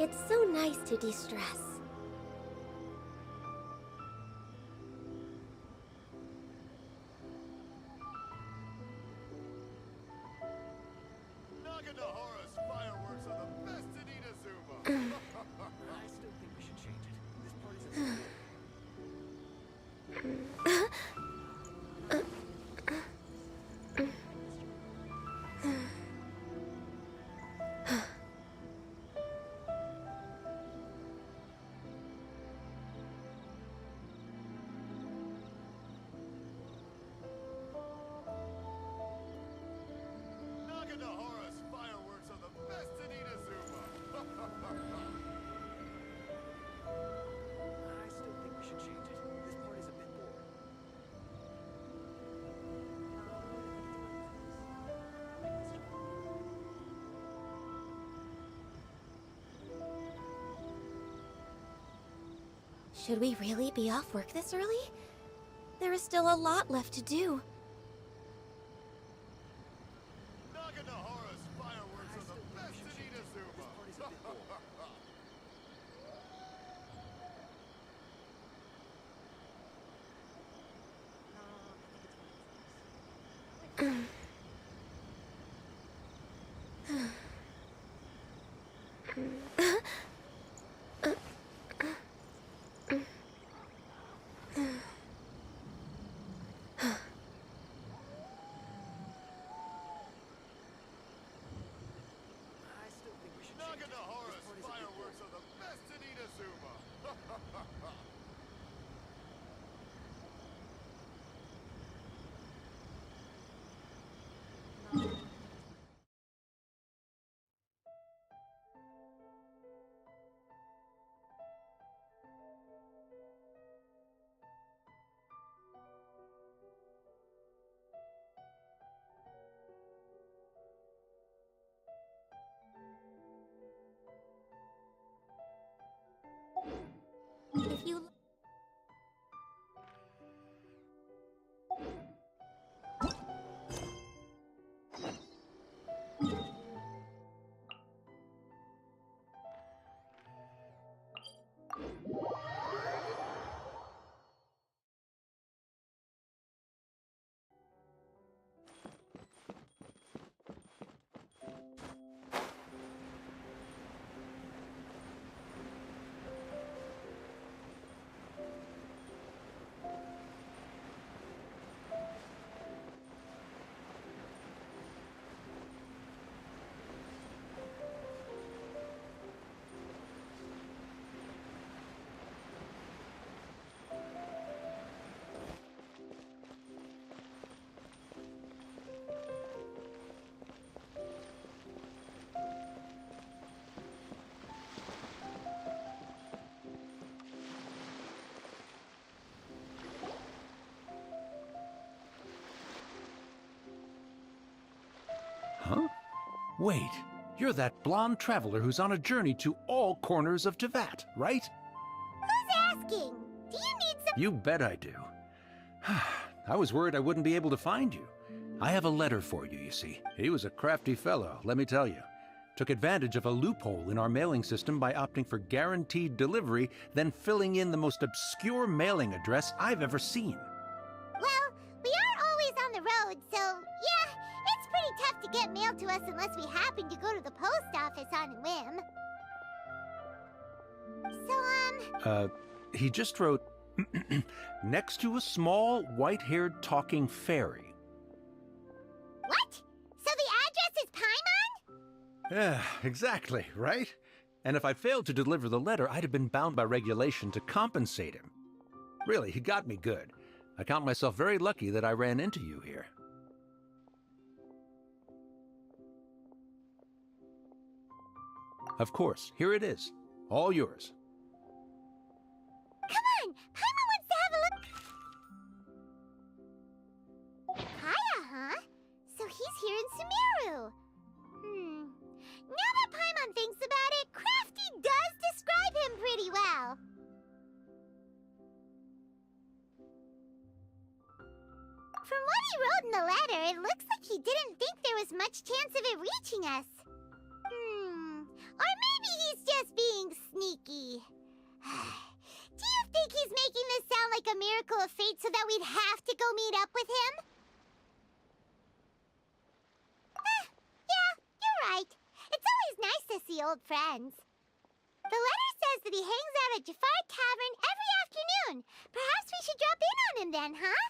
It's so nice to de-stress. Naganohara's fireworks are the best in Inazuma. I still think we should change it. This party's a Naganohara's fireworks are the best in Inazuma. I still think we should change it. This party's a bit boring. Should we really be off work this early? There is still a lot left to do. Naganohara's fireworks are the best in Inazuma. I still think we should change it. Naganohara's This party's a bit fireworks are the best in Inazuma. If you... Huh? Wait, you're that blonde traveler who's on a journey to all corners of Teyvat, right? Who's asking? Do you need some— You bet I do. I was worried I wouldn't be able to find you. I have a letter for you, you see. He was a crafty fellow, let me tell you. Took advantage of a loophole in our mailing system by opting for guaranteed delivery, then filling in the most obscure mailing address I've ever seen. Well, we are always on the road, so yeah, it's pretty tough to get mail to us unless we happen to go to the post office on a whim. So, He just wrote, next to a small, white-haired talking fairy. what? So the address is Paimon? Yeah, exactly, right? And if I failed to deliver the letter, I'd have been bound by regulation to compensate him. Really, he got me good. I count myself very lucky that I ran into you here. Of course, here it is. All yours. Come on, Paimon wants to have a look. Kaya, huh? So he's here in Sumeru. Now that Paimon thinks about it, Crafty does describe him pretty well. From what he wrote in the letter, it looks like he didn't think there was much chance of it reaching us. Or maybe he's just being sneaky. Do you think he's making this sound like a miracle of fate so that we'd have to go meet up with him? Yeah, you're right. It's always nice to see old friends. The letter says that he hangs out at Jafar Tavern every afternoon. Perhaps we should drop in on him then, huh?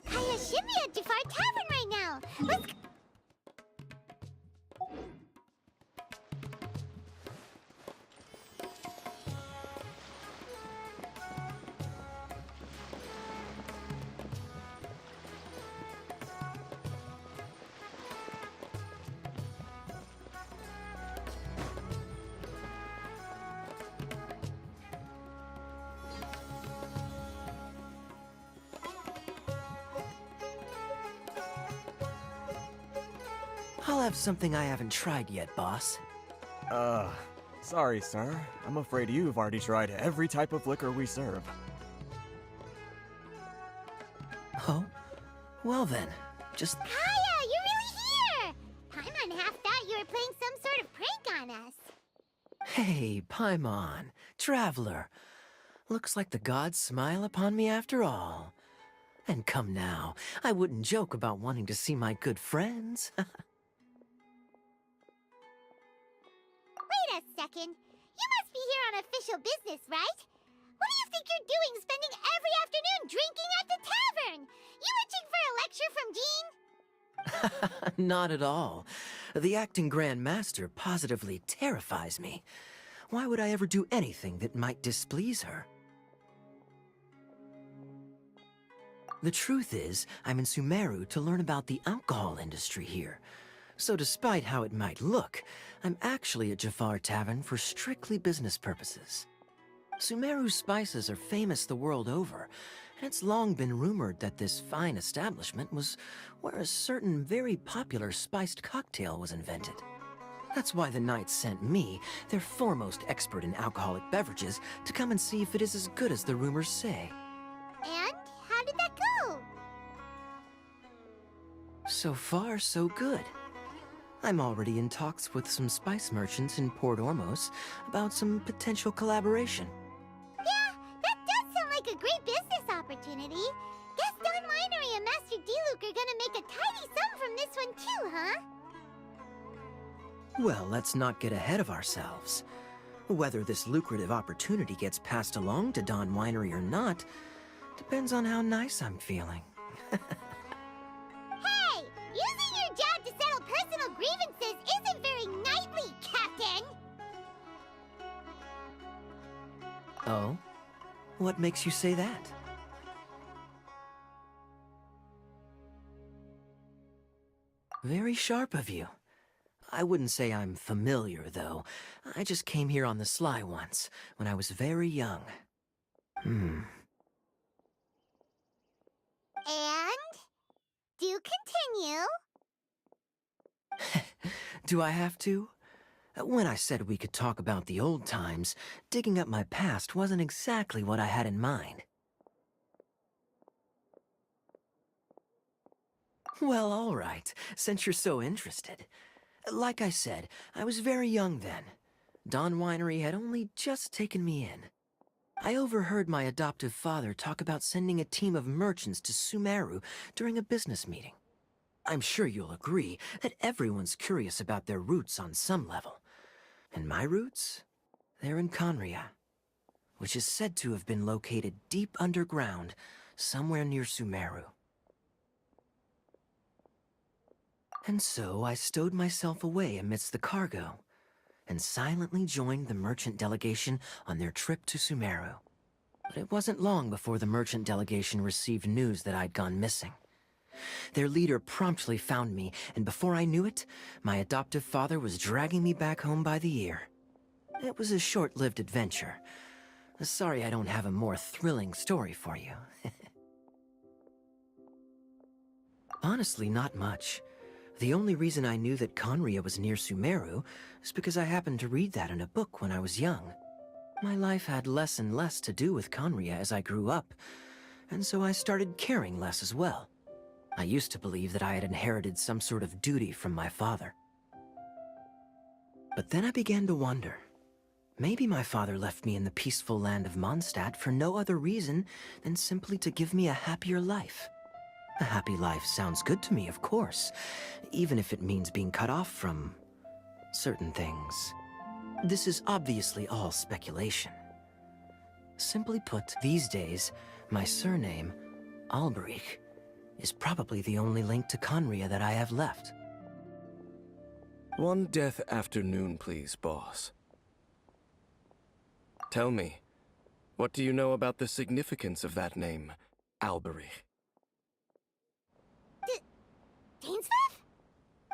Hayashimi at Jafar Tavern right now. Let's go. I'll have something I haven't tried yet, boss. Sorry, sir. I'm afraid you've already tried every type of liquor we serve. Oh? Well then, just... Kaya, you're really here! Paimon half thought you were playing some sort of prank on us. Hey, Paimon, traveler. Looks like the gods smile upon me after all. And come now, I wouldn't joke about wanting to see my good friends. Wait a second. You must be here on official business, right? What do you think you're doing spending every afternoon drinking at the tavern? You itching for a lecture from Jean? Not at all. The acting Grand Master positively terrifies me. Why would I ever do anything that might displease her? The truth is, I'm in Sumeru to learn about the alcohol industry here. So despite how it might look, I'm actually at Jafar Tavern for strictly business purposes. Sumeru's spices are famous the world over, and it's long been rumored that this fine establishment was where a certain very popular spiced cocktail was invented. That's why the Knights sent me, their foremost expert in alcoholic beverages, to come and see if it is as good as the rumors say. And how did that go? So far, so good. I'm already in talks with some spice merchants in Port Ormos about some potential collaboration. Yeah, that does sound like a great business opportunity. Guess Don Winery and Master D-Luke are gonna make a tidy sum from this one too, huh? Well, let's not get ahead of ourselves. Whether this lucrative opportunity gets passed along to Don Winery or not depends on how nice I'm feeling. Hey! Using your job to settle personal grievances isn't very knightly, Captain! Oh? What makes you say that? Very sharp of you. I wouldn't say I'm familiar, though. I just came here on the sly once, when I was very young. And? Do continue. Do I have to? When I said we could talk about the old times, digging up my past wasn't exactly what I had in mind. Well, all right, since you're so interested. Like I said, I was very young then. Don Winery had only just taken me in. I overheard my adoptive father talk about sending a team of merchants to Sumeru during a business meeting. I'm sure you'll agree that everyone's curious about their roots on some level. And my roots? They're in Conria, which is said to have been located deep underground, somewhere near Sumeru. And so I stowed myself away amidst the cargo, and silently joined the merchant delegation on their trip to Sumeru. But it wasn't long before the merchant delegation received news that I'd gone missing. Their leader promptly found me, and before I knew it, my adoptive father was dragging me back home by the ear. It was a short-lived adventure. Sorry I don't have a more thrilling story for you. Honestly, not much. The only reason I knew that Conria was near Sumeru is because I happened to read that in a book when I was young. My life had less and less to do with Conria as I grew up, and so I started caring less as well. I used to believe that I had inherited some sort of duty from my father. But then I began to wonder. Maybe my father left me in the peaceful land of Mondstadt for no other reason than simply to give me a happier life. A happy life sounds good to me, of course, even if it means being cut off from certain things. This is obviously all speculation. Simply put, these days, my surname, Alberich, is probably the only link to Conria that I have left. One death afternoon, please, boss. Tell me, what do you know about the significance of that name, Alberich? Dainsleif?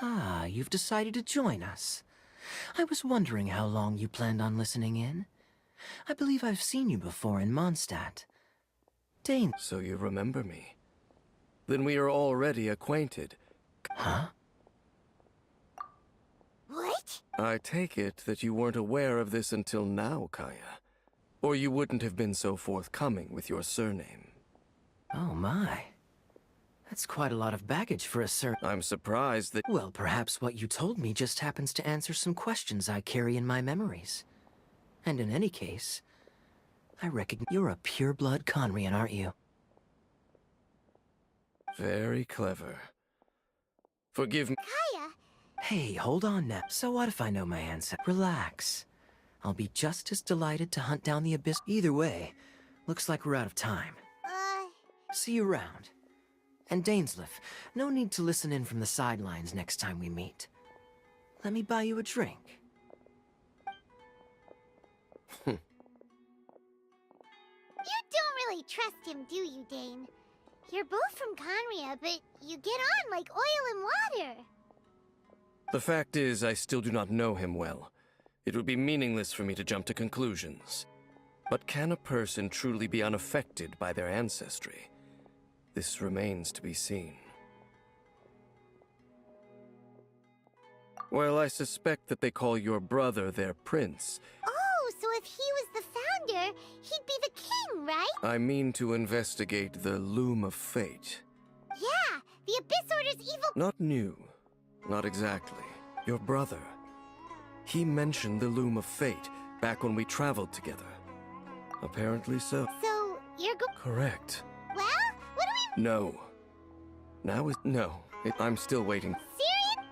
Ah, you've decided to join us. I was wondering how long you planned on listening in. I believe I've seen you before in Mondstadt. Dane... So you remember me. Then we are already acquainted. Huh? What? I take it that you weren't aware of this until now, Kaya. Or you wouldn't have been so forthcoming with your surname. Oh my. That's quite a lot of baggage for a I'm surprised that... Well, perhaps what you told me just happens to answer some questions I carry in my memories. And in any case, I reckon you're a pure-blood Conrian, aren't you? Very clever. Forgive me. Kaya? Hey, hold on now. So what if I know my answer? Relax. I'll be just as delighted to hunt down the abyss. Either way, looks like we're out of time. See you around. And Dainsleif, no need to listen in from the sidelines next time we meet. Let me buy you a drink. You don't really trust him, do you, Dane? You're both from Conria, but you get on like oil and water. The fact is, I still do not know him well. It would be meaningless for me to jump to conclusions. But can a person truly be unaffected by their ancestry? This remains to be seen. Well, I suspect that they call your brother their prince. Oh, so if he was the founder, he'd be the king, right? I mean to investigate the Loom of Fate. Yeah, the Abyss Order's evil... Not new. Not exactly. Your brother. He mentioned the Loom of Fate back when we traveled together. Apparently so. So, you're Correct. Well, what do we... No. Now is... No. I'm still waiting. Serious?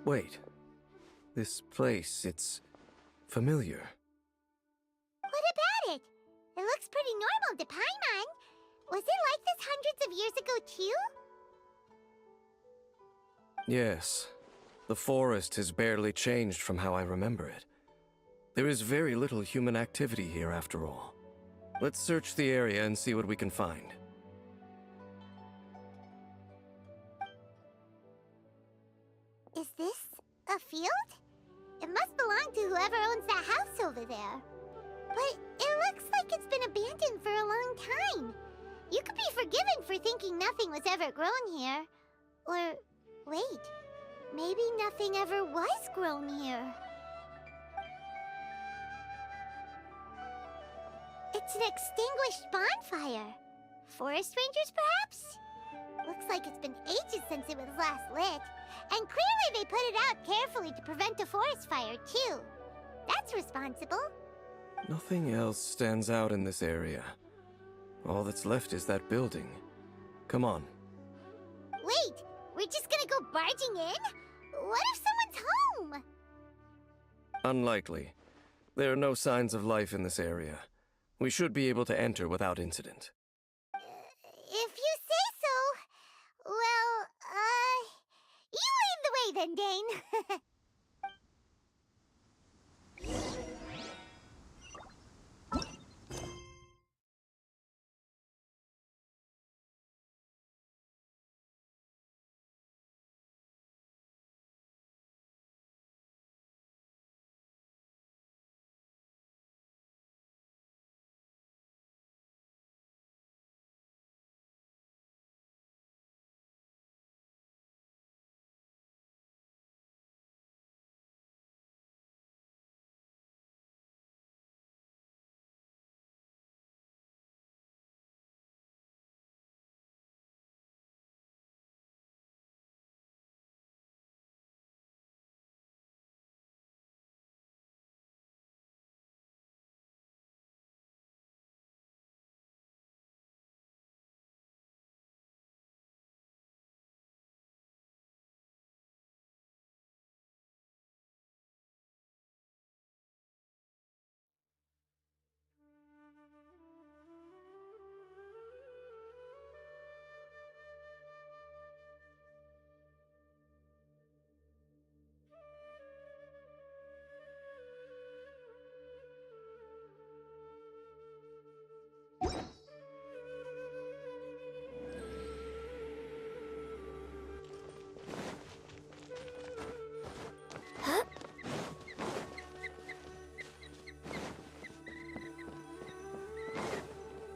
Wait. This place, it's familiar. What about it? It looks pretty normal to Paimon. Was it like this hundreds of years ago, too? Yes. The forest has barely changed from how I remember it. There is very little human activity here after all. Let's search the area and see what we can find. Is this a field? It must belong to whoever owns that house over there. But it looks like it's been abandoned for a long time. You could be forgiven for thinking nothing was ever grown here. Or, wait, maybe nothing ever was grown here. It's an extinguished bonfire. Forest rangers, perhaps? Looks like it's been ages since it was last lit. And clearly they put it out carefully to prevent a forest fire, too. That's responsible. Nothing else stands out in this area. All that's left is that building. Come on. Wait, we're just gonna go barging in? What if someone's home? Unlikely. There are no signs of life in this area. We should be able to enter without incident. If you say so. Well, you lead the way then, Dane.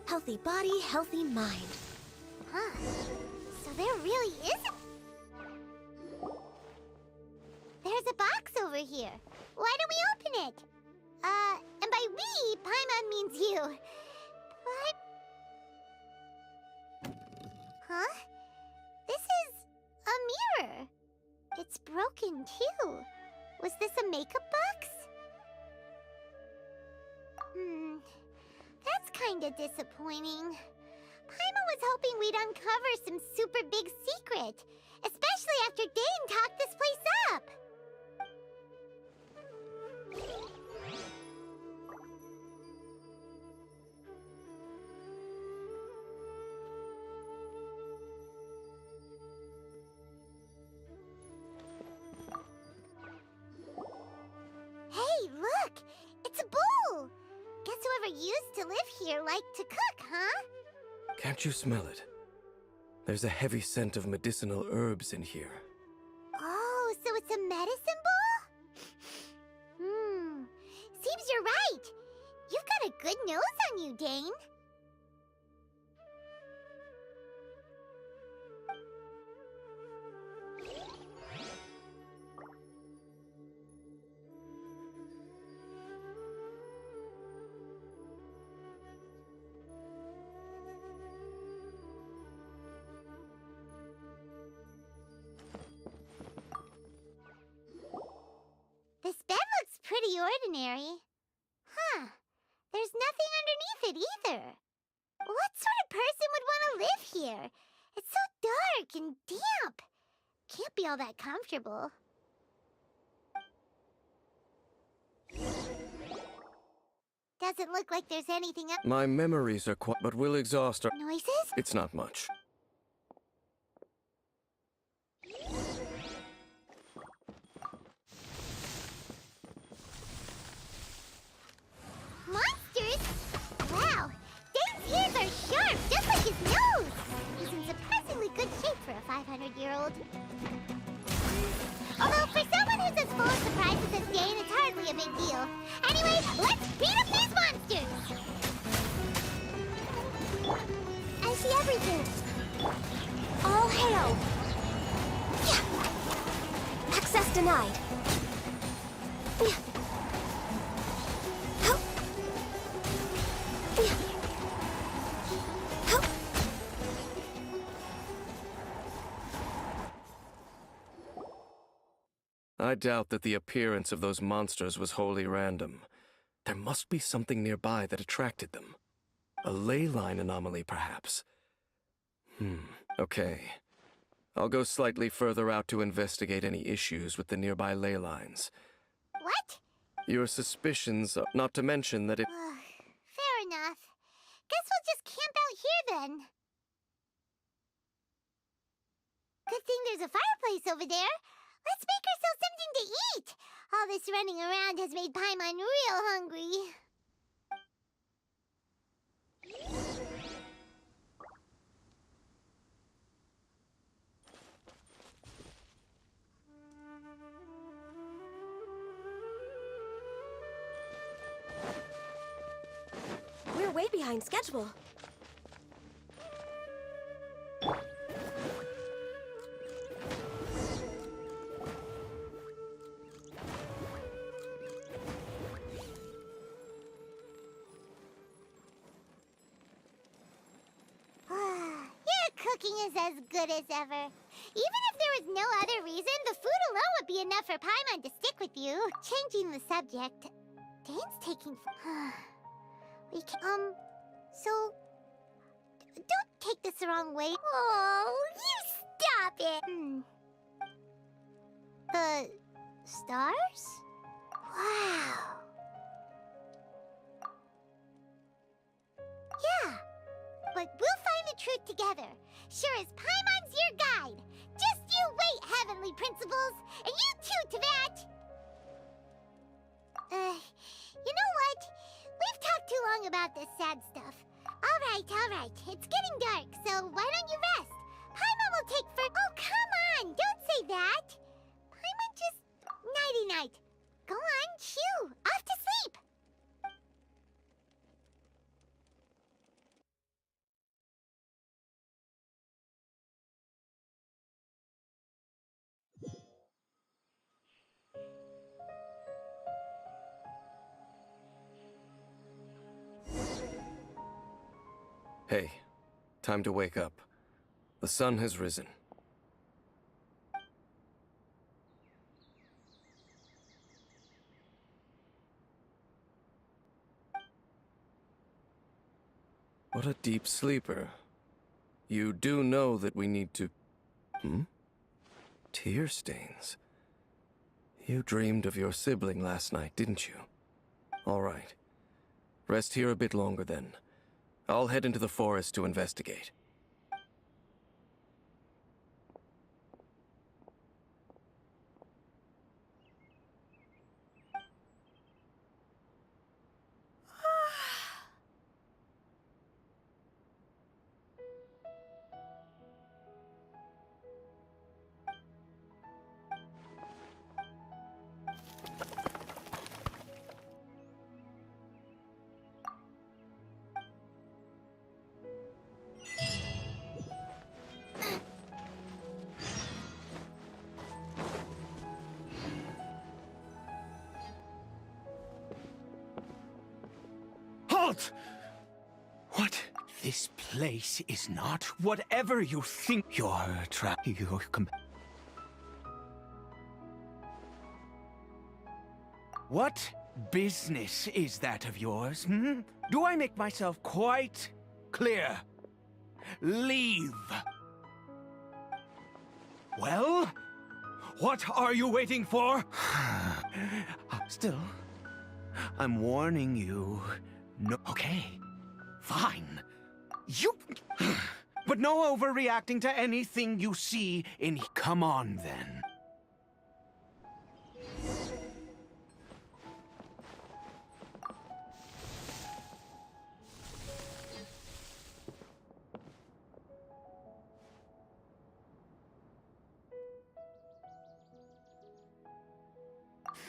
Healthy body, healthy mind. Huh. So there really is a... There's a box over here. Why don't we open it? And by we, Paimon means you. But... Huh? This is a mirror. It's broken, too. Was this a makeup box? That's kinda disappointing. Paimon was hoping we'd uncover some super big secret, especially after Dane talked this place up. Hey, look! It's a bowl! Guess whoever used to live here liked to cook, huh? Can't you smell it? There's a heavy scent of medicinal herbs in here. Oh, so it's a medicine bowl? Seems you're right. You've got a good nose on you, Dane. This bed looks pretty ordinary. Huh. There's nothing underneath it either. What sort of person would want to live here? It's so dark and damp. Can't be all that comfortable. Doesn't look like there's anything up. My memories are quite, but we'll exhaust our. Noises? It's not much. Monsters? Wow, Dane's ears are sharp, just like his nose. He's in surprisingly good shape for a 500-year-old. Although, for someone who's as full of surprises as Dane, it's hardly a big deal. Anyway, let's beat up these monsters! I see everything. All hail. Yeah. Access denied. Yeah. Help. Yeah. Help. I doubt that the appearance of those monsters was wholly random. There must be something nearby that attracted them. A ley line anomaly, perhaps. Okay. I'll go slightly further out to investigate any issues with the nearby ley lines. What? Your suspicions, not to mention that if... Fair enough. Guess we'll just camp out here then. Good thing there's a fireplace over there. Let's make ourselves something to eat. All this running around has made Paimon real hungry. We're way behind schedule. Cooking is as good as ever. Even if there was no other reason, the food alone would be enough for Paimon to stick with you. Changing the subject. Dane's taking... we can... So... Don't take this the wrong way. Oh, you stop it! The... stars? Wow. Yeah. But we'll find the truth together. Sure as Paimon's your guide. Just you wait, Heavenly Principles! And you too, Teyvat! You know what? We've talked too long about this sad stuff. Alright. It's getting dark, so why don't you rest? Paimon will take for... Oh, come on! Don't say that! Paimon just... Nighty-night. Go on, chew. Off to sleep. Hey, time to wake up. The sun has risen. What a deep sleeper. You do know that we need to... Tear stains. You dreamed of your sibling last night, didn't you? All right. Rest here a bit longer then. I'll head into the forest to investigate. Halt! What? This place is not whatever you think you're What business is that of yours, Do I make myself quite clear? Leave. Well, what are you waiting for? Still, I'm warning you. No, okay. Fine. You... But no overreacting to anything you see in... Come on, then.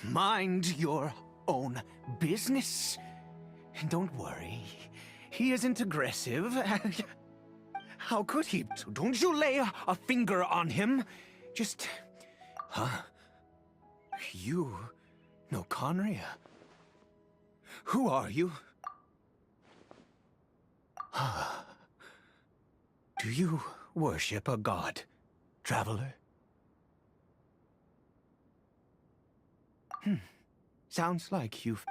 Mind your own business. Don't worry. He isn't aggressive. How could he? So don't you lay a finger on him. Just... Huh? You know Conria? Who are you? Do you worship a god, traveler? Sounds like you've...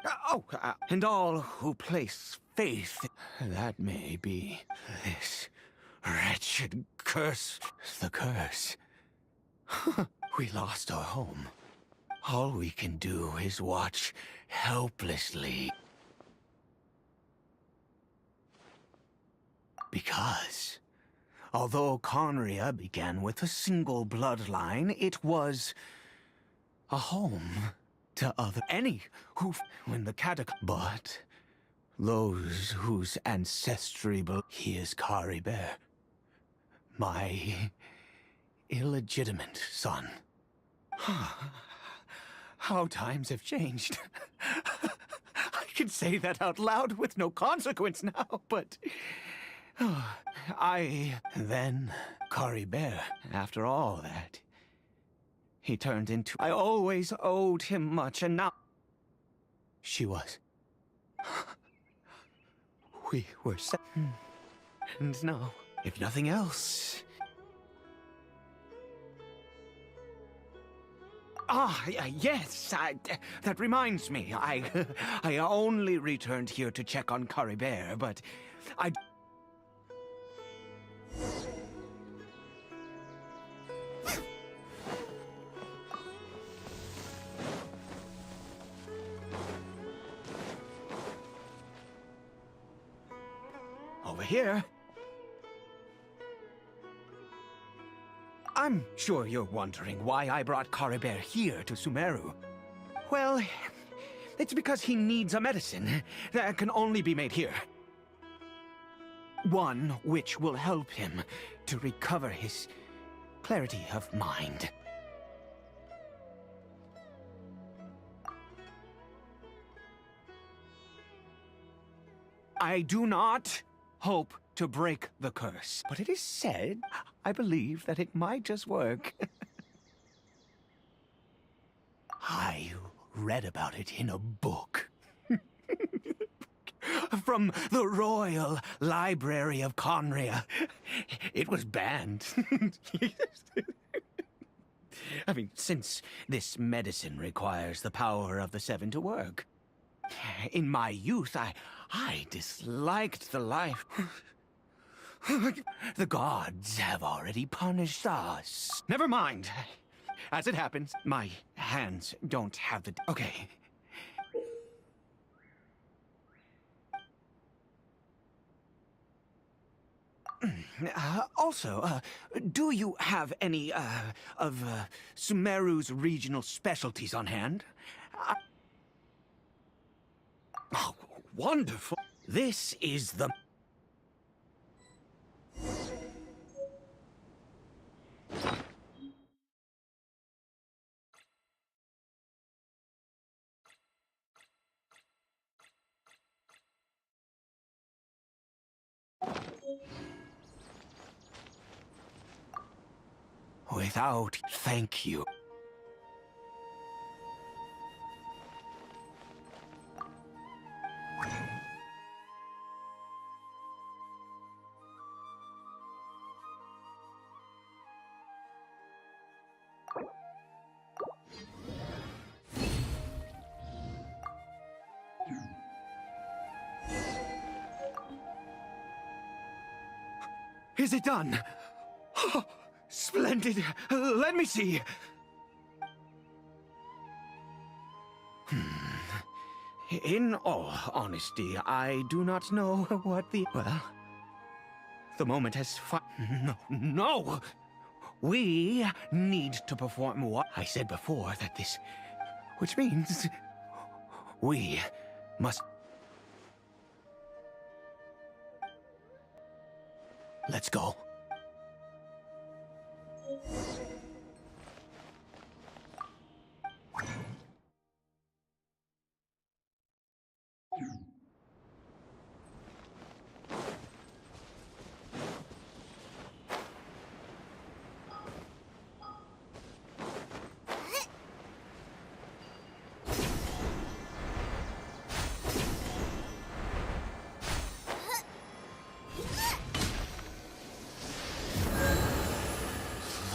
and all who place faith... That may be this wretched curse. The curse. We lost our home. All we can do is watch helplessly. Because, although Conria began with a single bloodline, it was a home to any who when the but those whose ancestry he is Kari Bear, my illegitimate son. How times have changed. I can say that out loud with no consequence now, but then Kari Bear, after all that, he turned into... I always owed him much, and now... She was... We were set. And now, if nothing else... Yes, that reminds me. I only returned here to check on Kari Bear, but I... Over here. I'm sure you're wondering why I brought Kari Bear here to Sumeru. Well, it's because he needs a medicine that can only be made here. One which will help him to recover his clarity of mind. I do not hope to break the curse, but it is said, I believe that it might just work. I read about it in a book. From the Royal Library of Conria. It was banned. I mean, since this medicine requires the power of the Seven to work. In my youth, I disliked the life. The gods have already punished us. Never mind. As it happens, my hands don't have the... Okay. Also, do you have any, of Sumeru's regional specialties on hand? Oh, wonderful. This is the... Without thank you. Is it done? Oh, splendid. Let me see. In all honesty, I do not know what the... Well, the moment has No! We need to perform what I said before that this... Which means... We must... Let's go.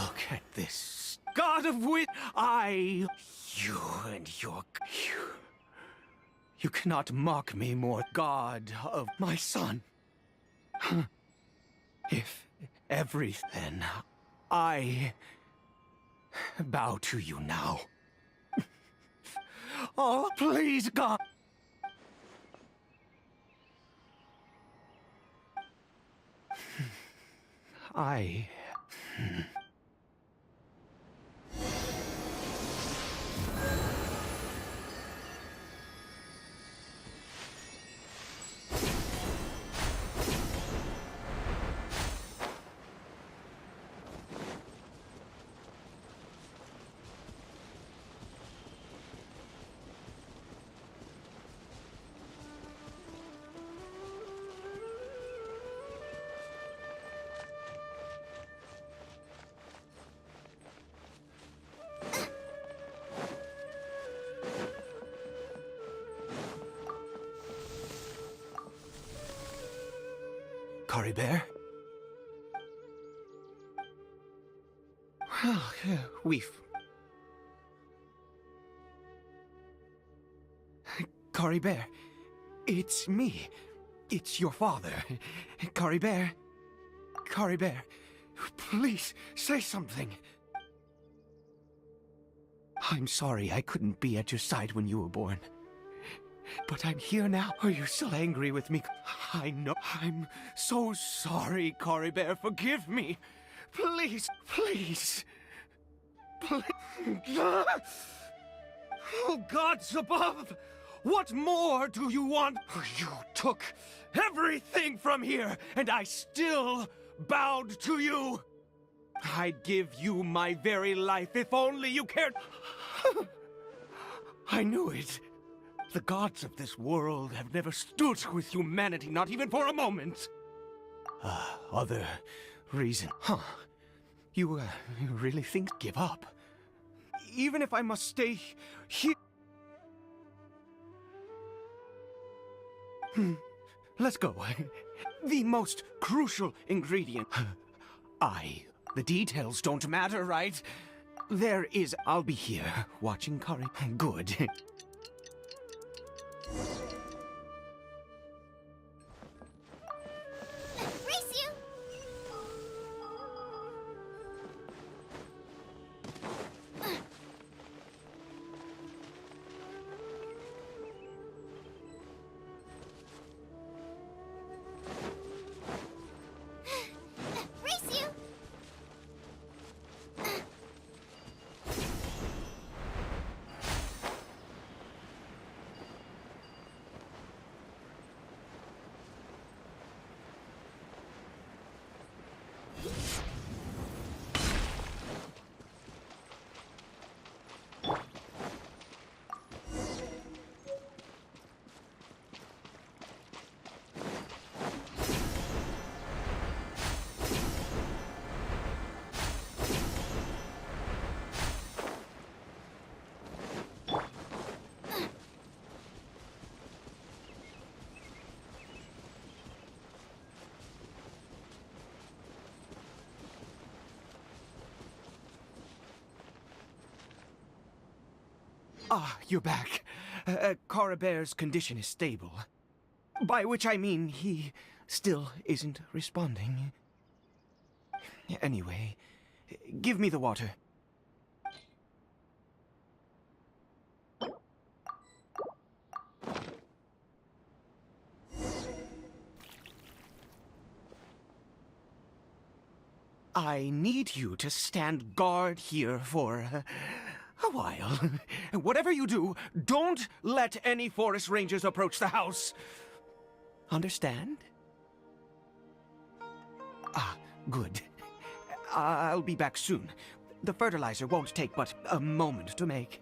Look at this. God of wit, You and your... You cannot mock me more, God of my son. If everything, I bow to you now. Oh, please, God. I... Cory Bear? Well, we've... Cory Bear, it's me. It's your father. Cory Bear. Cory Bear, please, say something. I'm sorry I couldn't be at your side when you were born. But I'm here now. Are you still angry with me? I know. I'm so sorry, Cory Bear. Forgive me. Please, please. Please. Oh, gods above! What more do you want? You took everything from here, and I still bowed to you. I'd give you my very life if only you cared. I knew it. The gods of this world have never stood with humanity, not even for a moment. Other reason. Huh. You really think give up? Even if I must stay here... Let's go. The most crucial ingredient. The details don't matter, right? There is... I'll be here, watching Cory. Good. Race you! Race you! Ah, you're back. Cory Bear's condition is stable. By which I mean he still isn't responding. Anyway, give me the water. I need you to stand guard here for a while. Whatever you do, don't let any forest rangers approach the house. Understand? Ah, good. I'll be back soon. The fertilizer won't take but a moment to make.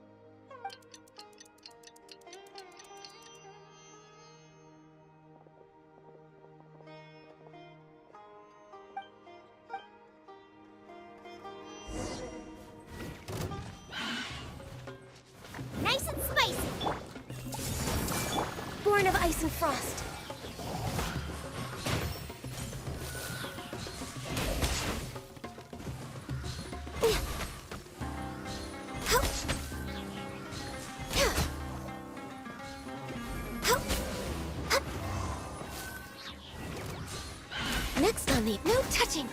Nice and spicy! Born of ice and frost. Next on the no touching.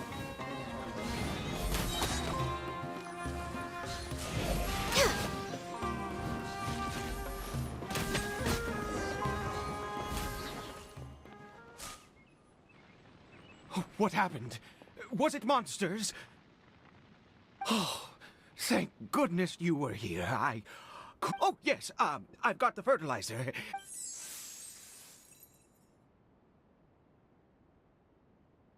What happened? Was it monsters? Oh, thank goodness you were here. Oh, yes, I've got the fertilizer.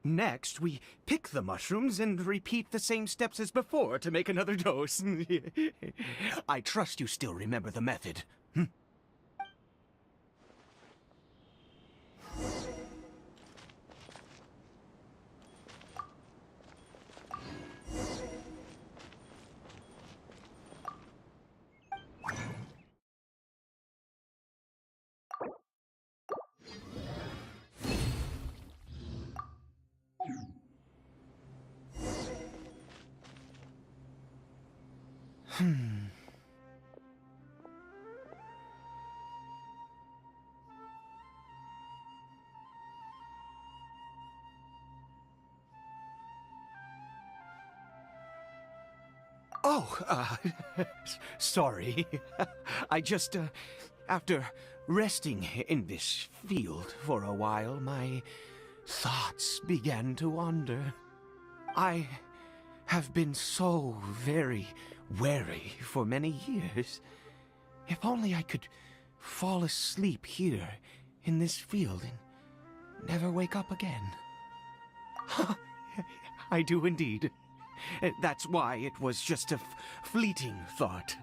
Next, we pick the mushrooms and repeat the same steps as before to make another dose. I trust you still remember the method. Oh, sorry. I just, after resting in this field for a while, my thoughts began to wander. I have been so very wary for many years. If only I could fall asleep here in this field and never wake up again. I do indeed. That's why it was just a fleeting thought.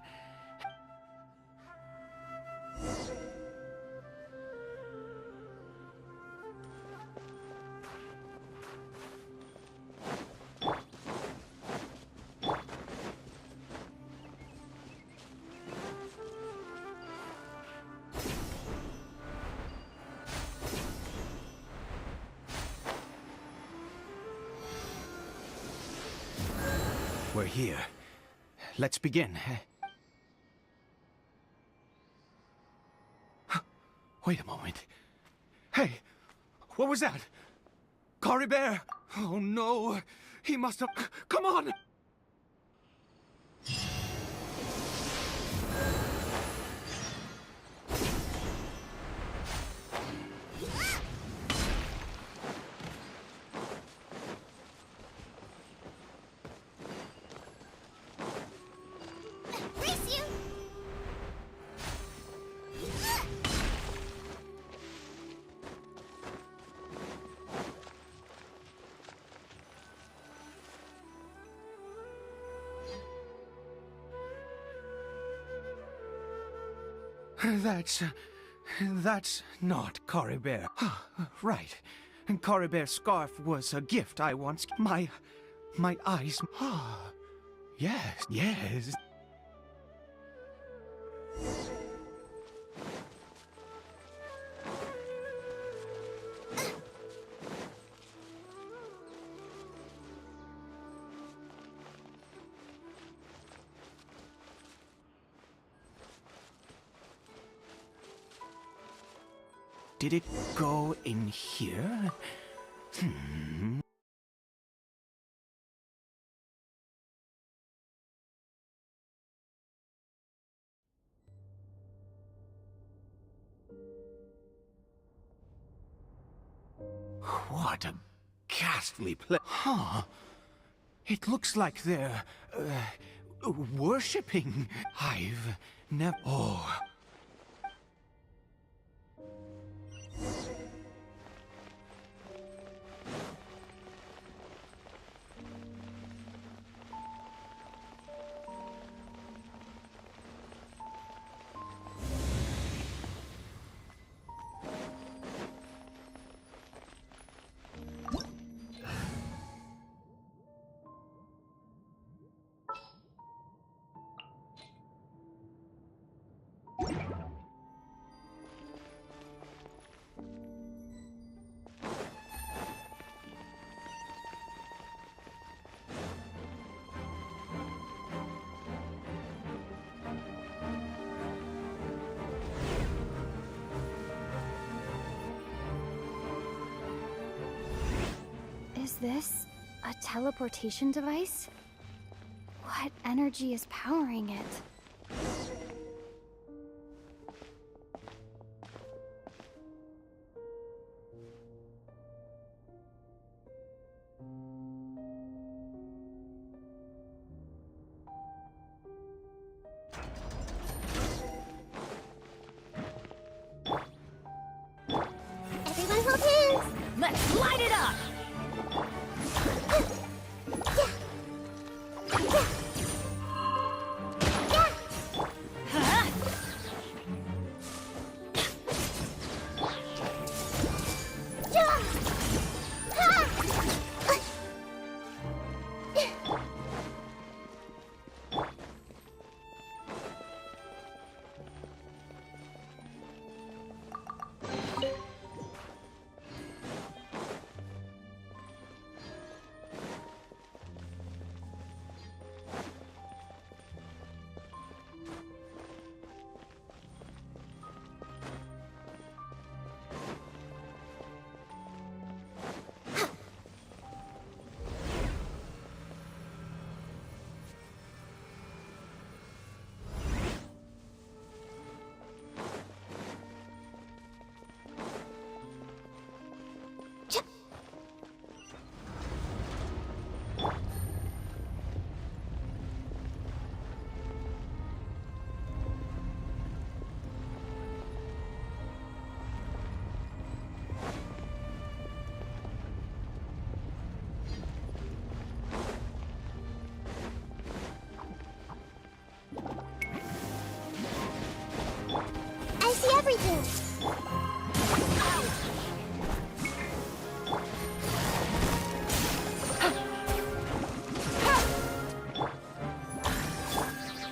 We're here. Let's begin. Wait a moment. Hey, what was that? Cory Bear! Oh no, he must have... Come on! Brace you! That's not Cory Bear. Right. Cory Bear's scarf was a gift I once... My eyes... Yes. Did it go in here? What a ghastly place. It looks like they're, worshipping. I've never... Oh. Is this a teleportation device? What energy is powering it? Everyone hold hands! Let's light it up! I see everything!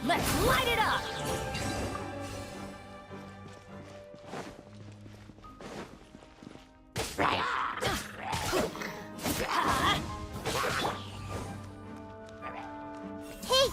Let's light it up! Hey!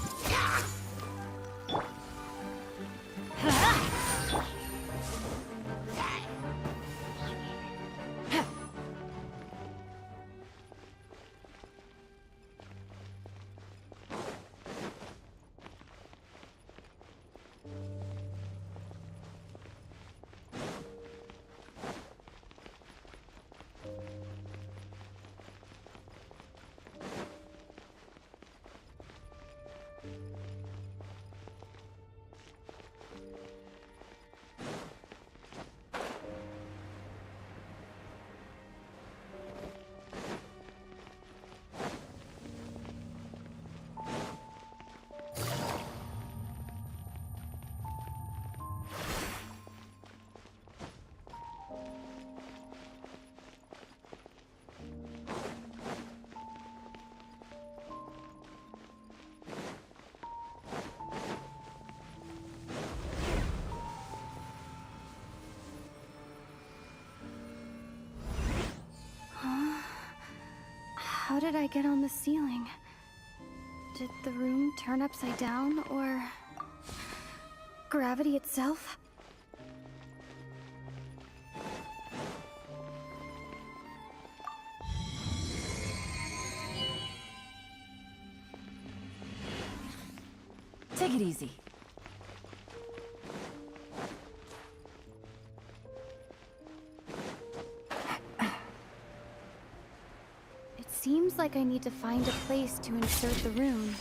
How did I get on the ceiling? Did the room turn upside down, or gravity itself? Take it easy. It seems like I need to find a place to insert the rune.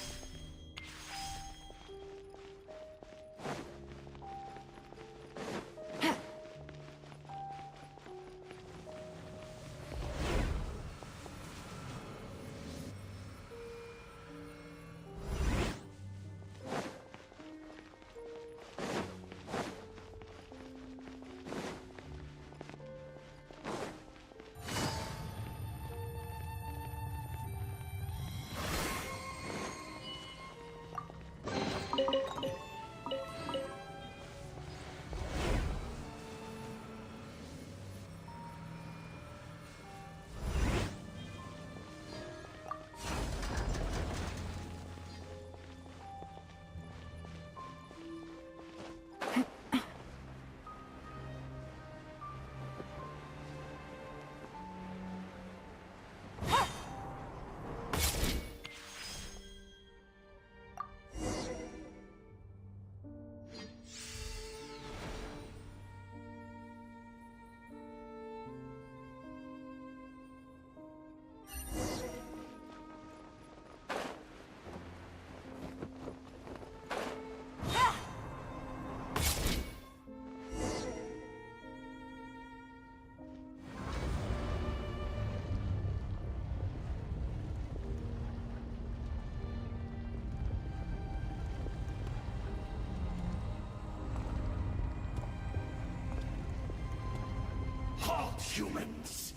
Halt, humans!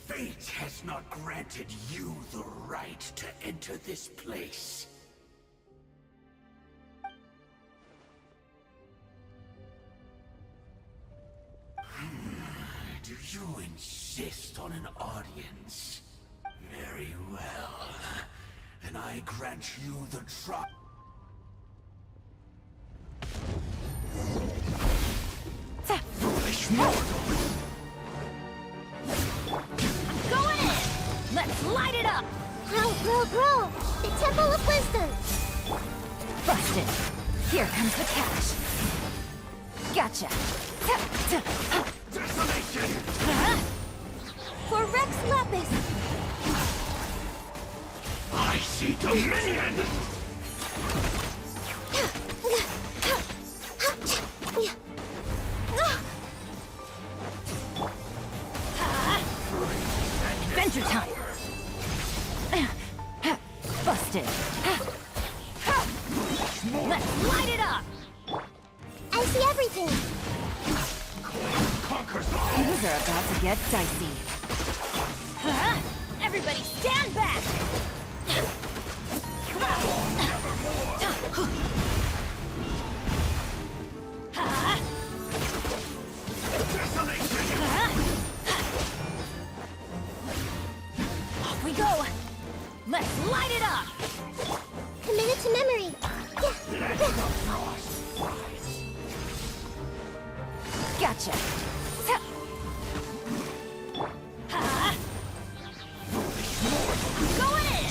Fate has not granted you the right to enter this place. Do you insist on an audience? Very well. Then I grant you the trust. Foolish mortal! Go in! Let's light it up! Bro! The Temple of Wisdom! Busted. Here comes the cash. Gotcha. Desolation! For Rex Lapis! I see dominion! Adventure time. Busted. Let's light it up! I see everything! Conquers all! Things are about to get dicey. Everybody stand back! Off we go. Let's light it up. Commit it to memory! Gotcha. Go in!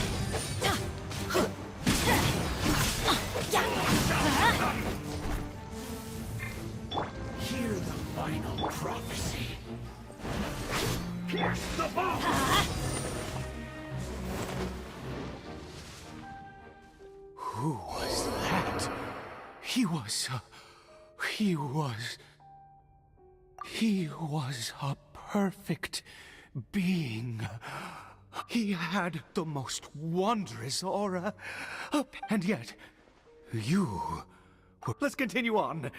Hear the final prophecy. Pierce the bow! Who was that? He was a perfect being. He had the most wondrous aura. And yet, you were... Let's continue on.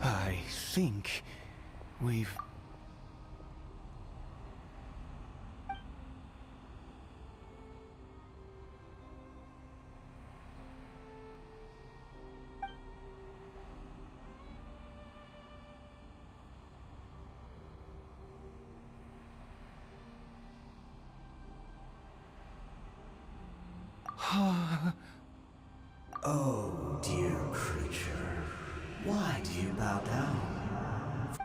I think we've Oh, dear creature. Why do you bow down?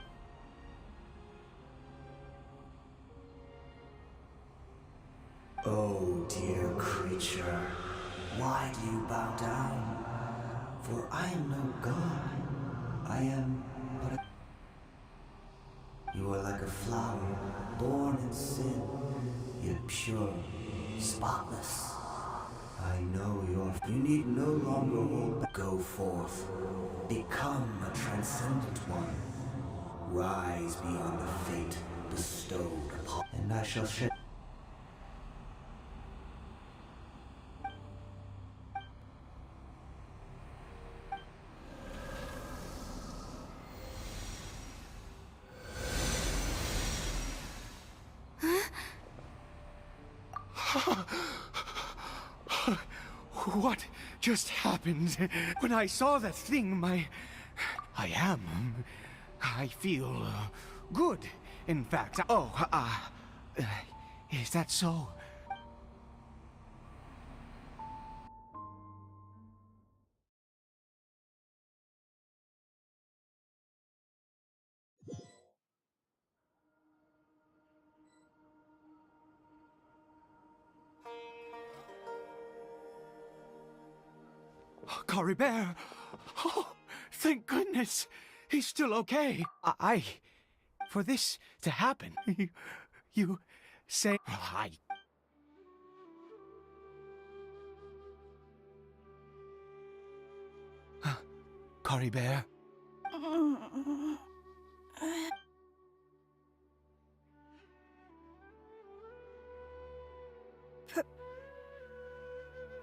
Oh, dear creature. Why do you bow down? For I am no god. I am but a... You are like a flower, born in sin, yet pure, spotless. I know you need no longer hold back. Go forth. Become a transcendent one. Rise beyond the fate bestowed upon... And I shall shed... What just happened? When I saw that thing, I feel good, in fact. Oh, is that so? Cory Bear! Oh, thank goodness! He's still okay. For this to happen, you say... Cory Bear?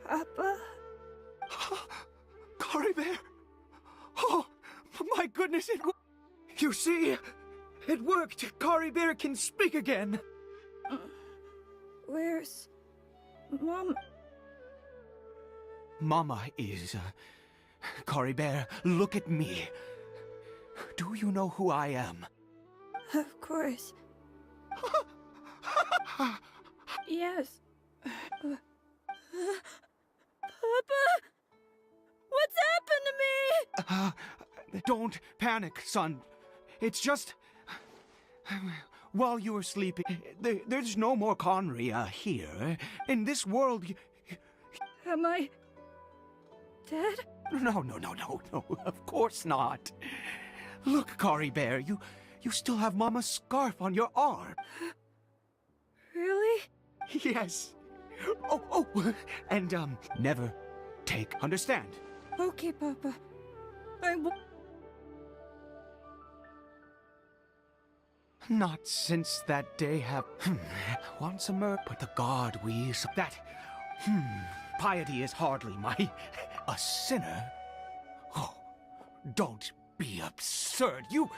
Papa? Cory Bear! Oh, my goodness, you see, it worked. Cory Bear can speak again. Where's Mom? Mama is... Cory Bear, look at me. Do you know who I am? Of course. Yes. Papa! What's happened to me? Don't panic, son. It's just... While you were sleeping, there's no more Conria here. In this world, Am I dead? No, of course not. Look, Cory Bear, you still have Mama's scarf on your arm. Really? Yes. Oh, and, never take, understand? Okay, Papa. I will... Not since that day have... Once a mer... But the god we... That... Piety is hardly a sinner? Oh, don't be absurd. You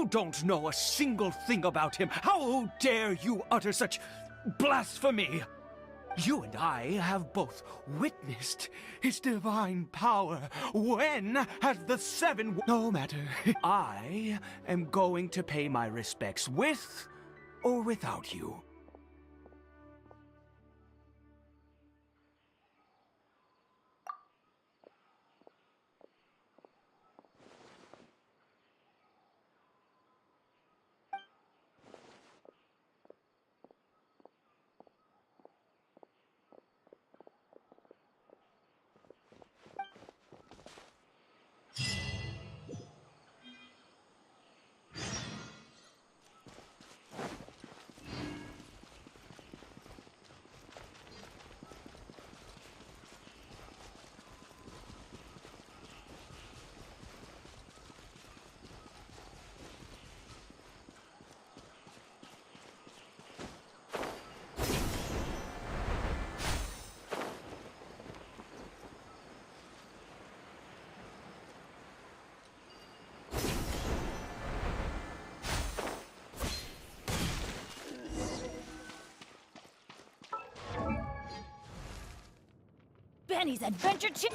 don't know a single thing about him. How dare you utter such blasphemy? You and I have both witnessed his divine power when at the seven... No matter. I am going to pay my respects with or without you. Benny's Adventure Chip.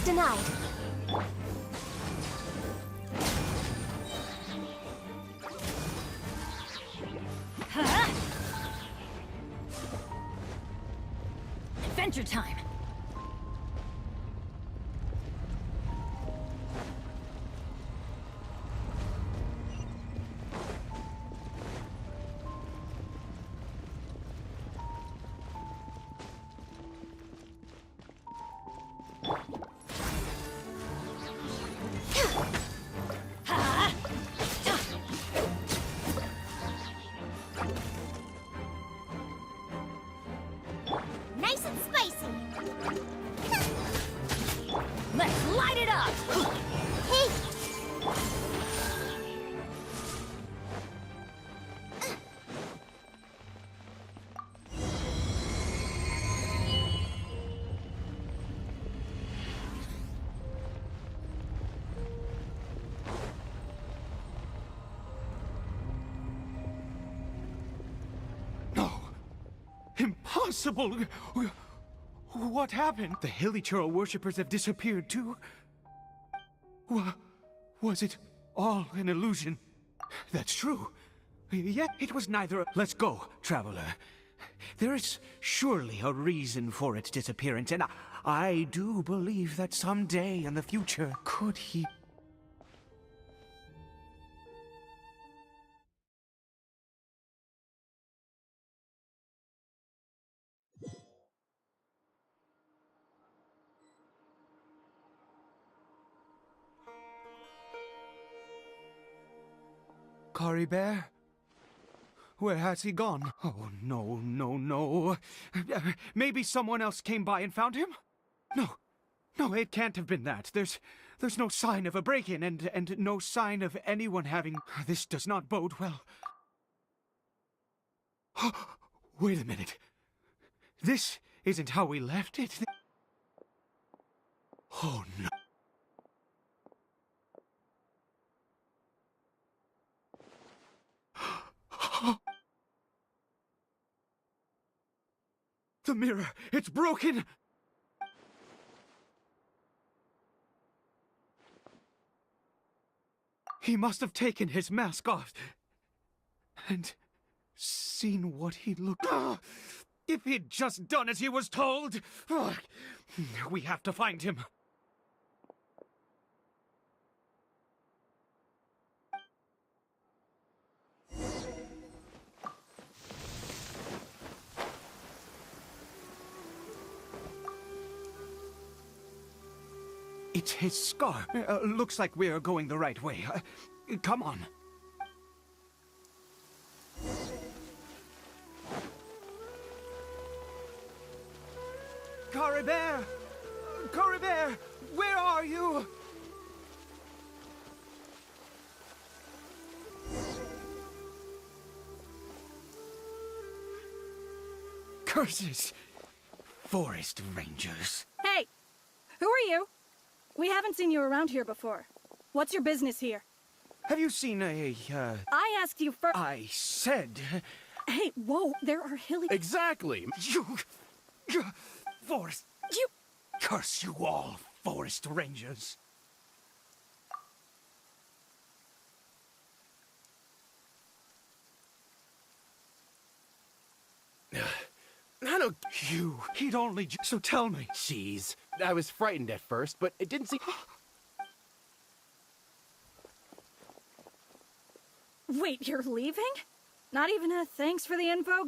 Access denied. Huh? Adventure time. Nice and spicy. Let's light it up! Hey! No. Impossible. What happened? The Hilichurl worshippers have disappeared too? Was it all an illusion? That's true. Yet it was neither. Let's go, traveler. There is surely a reason for its disappearance, and I do believe that someday in the future, could he... Cory Bear? Where has he gone? Oh, no, no, no. Maybe someone else came by and found him? No, it can't have been that. There's no sign of a break-in and no sign of anyone having... This does not bode well. Wait a minute. This isn't how we left it. Oh, no. The mirror! It's broken! He must have taken his mask off and seen what he looked... If he'd just done as he was told! We have to find him. It's his scar. Looks like we're going the right way. Come on. Cory Bear! Cory Bear! Where are you? Curses! Forest Rangers. Hey! Who are you? We haven't seen you around here before. What's your business here? Have you seen a, I asked you first. I said... Hey, whoa, there are hilly... Exactly. You... Forest... You... Curse you all, Forest Rangers. I don't... He'd only... So tell me. Jeez. I was frightened at first, but it didn't seem... Wait, you're leaving? Not even a thanks for the info?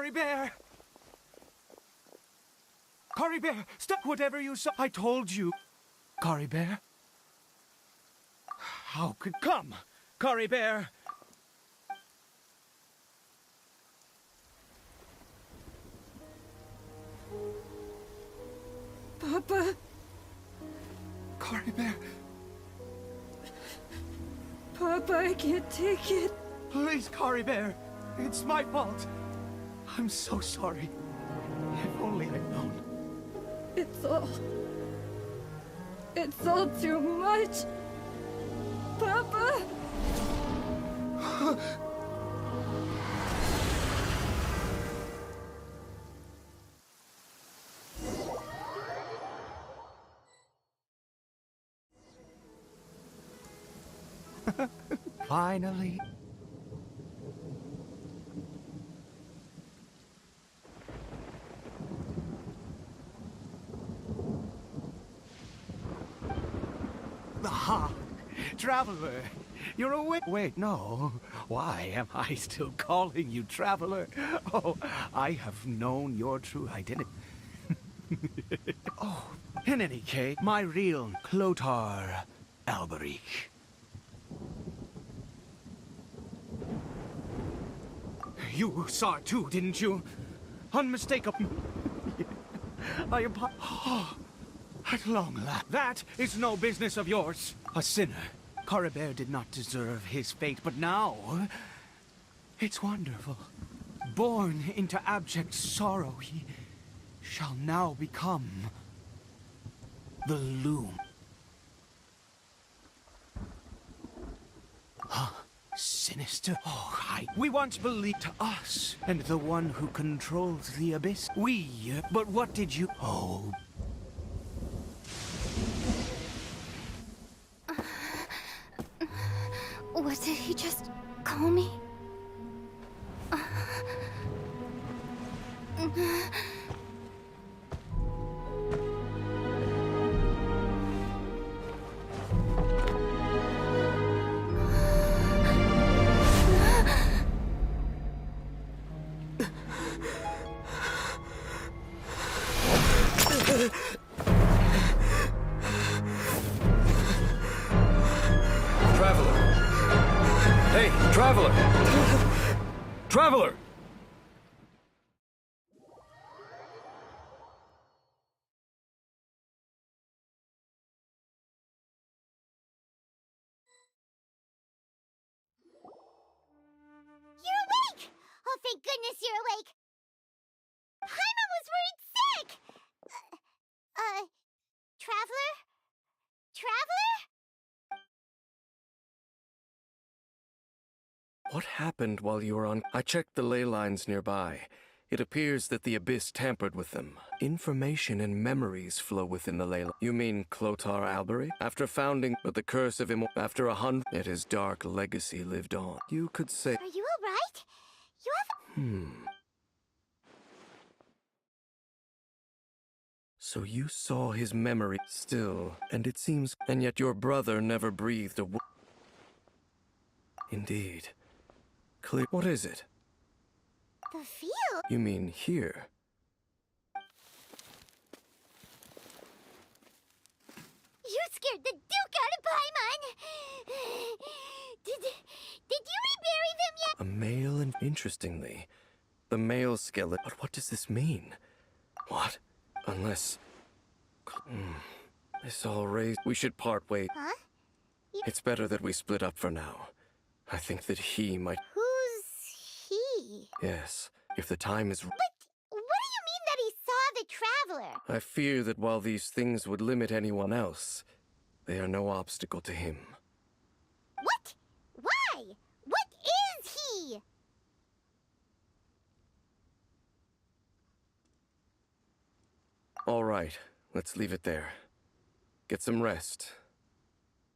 Cory Bear! Cory Bear, stop whatever you saw. I told you. Cory Bear? How could... Come, Cory Bear! Papa. Cory Bear, Papa, I can't take it. please, Cory Bear. It's my fault. I'm so sorry. If only I'd known. It's all too much. Papa! Finally. Aha! Traveler! You're awake. Wait, no. Why am I still calling you Traveler? Oh, I have known your true identity. Oh, in any case, my real Clotar Alberic. You saw it too, didn't you? Unmistakable. I oh, at long last. That is no business of yours. A sinner. Cory Bear did not deserve his fate, but now... It's wonderful. Born into abject sorrow, he shall now become... the Loom. Huh? Sinister. Oh, we once believed to us, and the one who controls the abyss. But what did you... Oh. What did he just call me? Traveler! Hey, Traveler! Traveler! You're awake! Oh, thank goodness you're awake! Paimon was worried sick! Traveler? Traveler? What happened while you were on... I checked the ley lines nearby. It appears that the Abyss tampered with them. Information and memories flow within the ley line. You mean Clotar Alberic? After founding, but the curse of him... After 100... Yet his dark legacy lived on. You could say... Are you alright? You have... So you saw his memory still, and it seems... And yet your brother never breathed a word. Indeed. Clear... What is it? The field? You mean here? You scared the Duke out of Paimon! Did you rebury them yet? A male and... Interestingly, the male skeleton... But what does this mean? What? Unless... This all raised... We should part ways. Huh? It's better that we split up for now. I think that he might... Who's he? Yes, if the time is... But what do you mean that he saw the Traveler? I fear that while these things would limit anyone else, they are no obstacle to him. What? Why? What is he? All right, let's leave it there. Get some rest.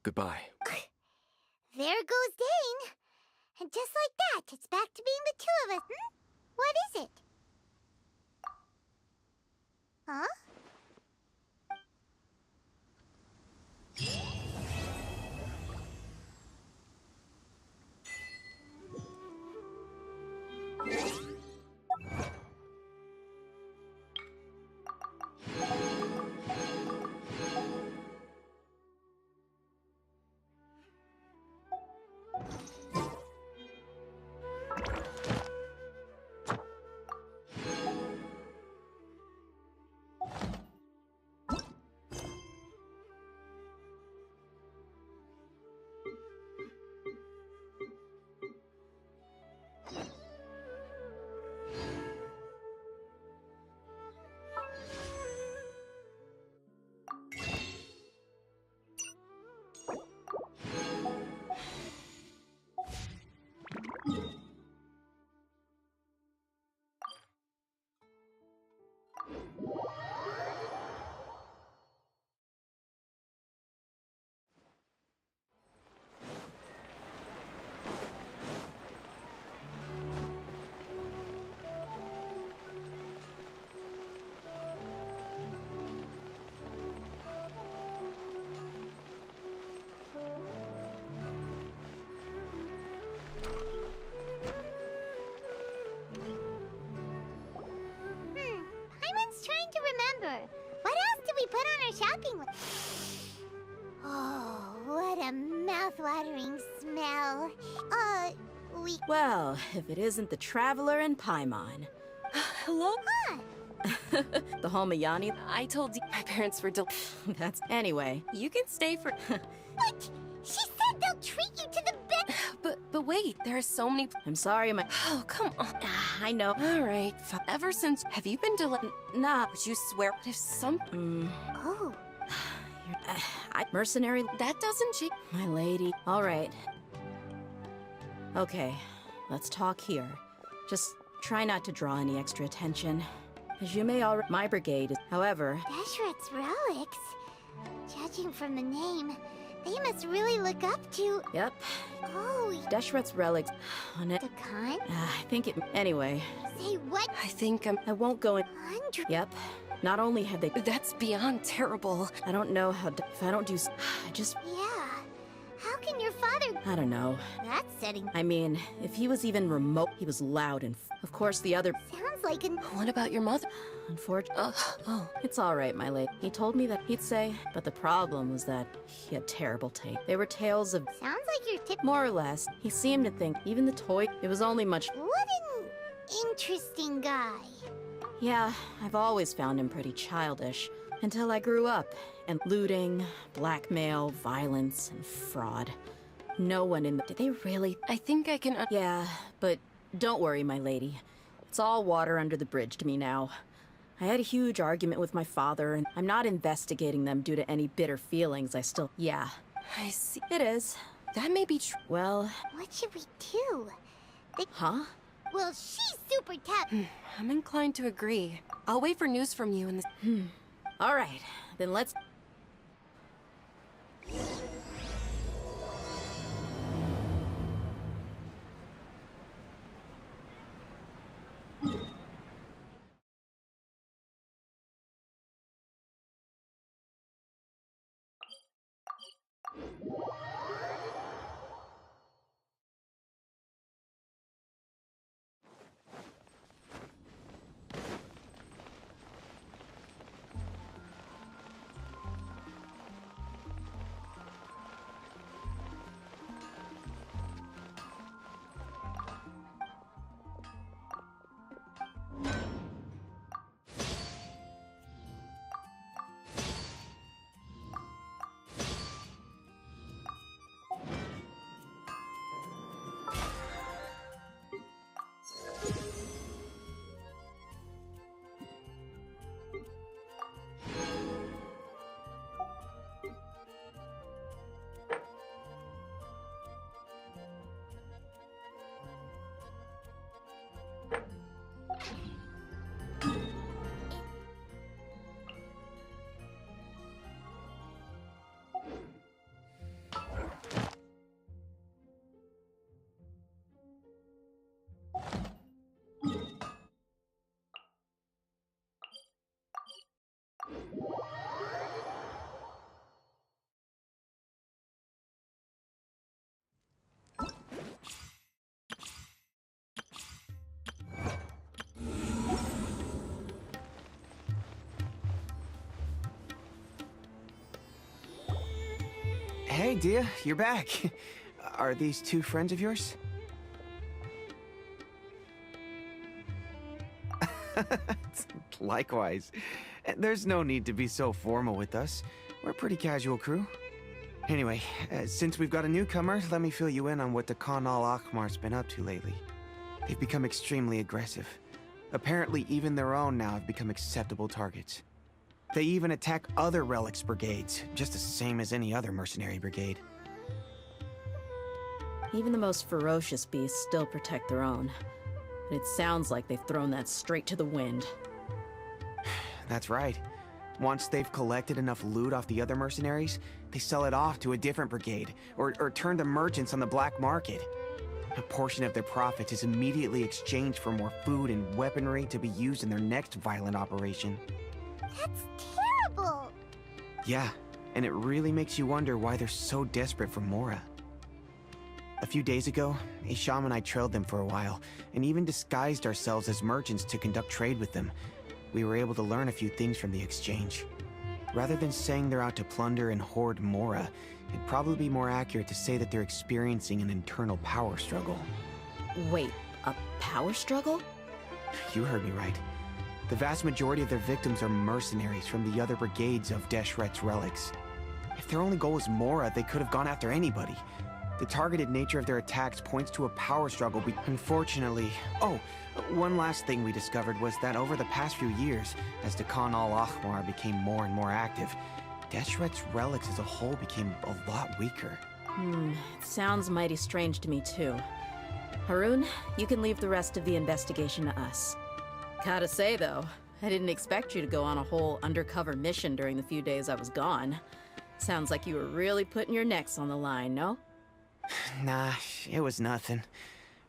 Goodbye. There goes Dane. And just like that, it's back to being the two of us. What is it? Huh? we put on our shopping list. Oh, what a mouth-watering smell. We... Well, if it isn't the Traveler and Paimon. Hello? Huh. The Homayani. I told you my parents were That's... Anyway. You can stay for... What? She said they'll treat you to the best... But wait, there are so many... I'm sorry, my... Oh, come on. I know. Alright, ever since... Have you been Nah. Would you swear if some... Oh. Mercenary... That doesn't cheat. My lady. Alright. Okay, let's talk here. Just try not to draw any extra attention. As you may already... My brigade is... However... Deshret's relics? Judging from the name, they must really look up to... Yep. Oh... Deshret's relics... On it... The Khan? I think it... Anyway... Say what? I think I won't go in... 100? Yep. Not only have they... That's beyond terrible. I don't know how to... If I don't do... I just... Yeah. How can your father... I don't know. That's setting... I mean, if he was even remote, he was loud and... Of course, the other... Sounds like an... What about your mother? Unfortunately... Oh. It's alright, my lady. He told me that he'd say... But the problem was that he had terrible taste. They were tales of... Sounds like your tip... More or less. He seemed to think even the toy... It was only much... What an interesting guy. Yeah, I've always found him pretty childish. Until I grew up. And looting, blackmail, violence, and fraud. No one in the... Did they really... I think I can... Yeah, but don't worry, my lady. It's all water under the bridge to me now. I had a huge argument with my father, and I'm not investigating them due to any bitter feelings. I still... Yeah. I see. It is. That may be true. Well... What should we do? Huh? Well, she's super tough. I'm inclined to agree. I'll wait for news from you in the... Alright, then let's... Hey, Dia, you're back. Are these two friends of yours? Likewise. There's no need to be so formal with us. We're a pretty casual crew. Anyway, since we've got a newcomer, let me fill you in on what the Khan al-Ahmar's been up to lately. They've become extremely aggressive. Apparently, even their own now have become acceptable targets. They even attack other relics brigades, just the same as any other mercenary brigade. Even the most ferocious beasts still protect their own. And it sounds like they've thrown that straight to the wind. That's right. Once they've collected enough loot off the other mercenaries, they sell it off to a different brigade, or turn to merchants on the black market. A portion of their profits is immediately exchanged for more food and weaponry to be used in their next violent operation. That's terrible! Yeah, and it really makes you wonder why they're so desperate for Mora. A few days ago, Isham and I trailed them for a while, and even disguised ourselves as merchants to conduct trade with them. We were able to learn a few things from the exchange. Rather than saying they're out to plunder and hoard Mora, it'd probably be more accurate to say that they're experiencing an internal power struggle. Wait, a power struggle? You heard me right. The vast majority of their victims are mercenaries from the other brigades of Deshret's relics. If their only goal was Mora, they could have gone after anybody. The targeted nature of their attacks points to a power struggle unfortunately... Oh, one last thing we discovered was that over the past few years, as Dakan al-Ahmar became more and more active, Deshret's relics as a whole became a lot weaker. It sounds mighty strange to me too. Haroon, you can leave the rest of the investigation to us. Gotta say though, I didn't expect you to go on a whole undercover mission during the few days I was gone. Sounds like you were really putting your necks on the line, no? Nah, it was nothing.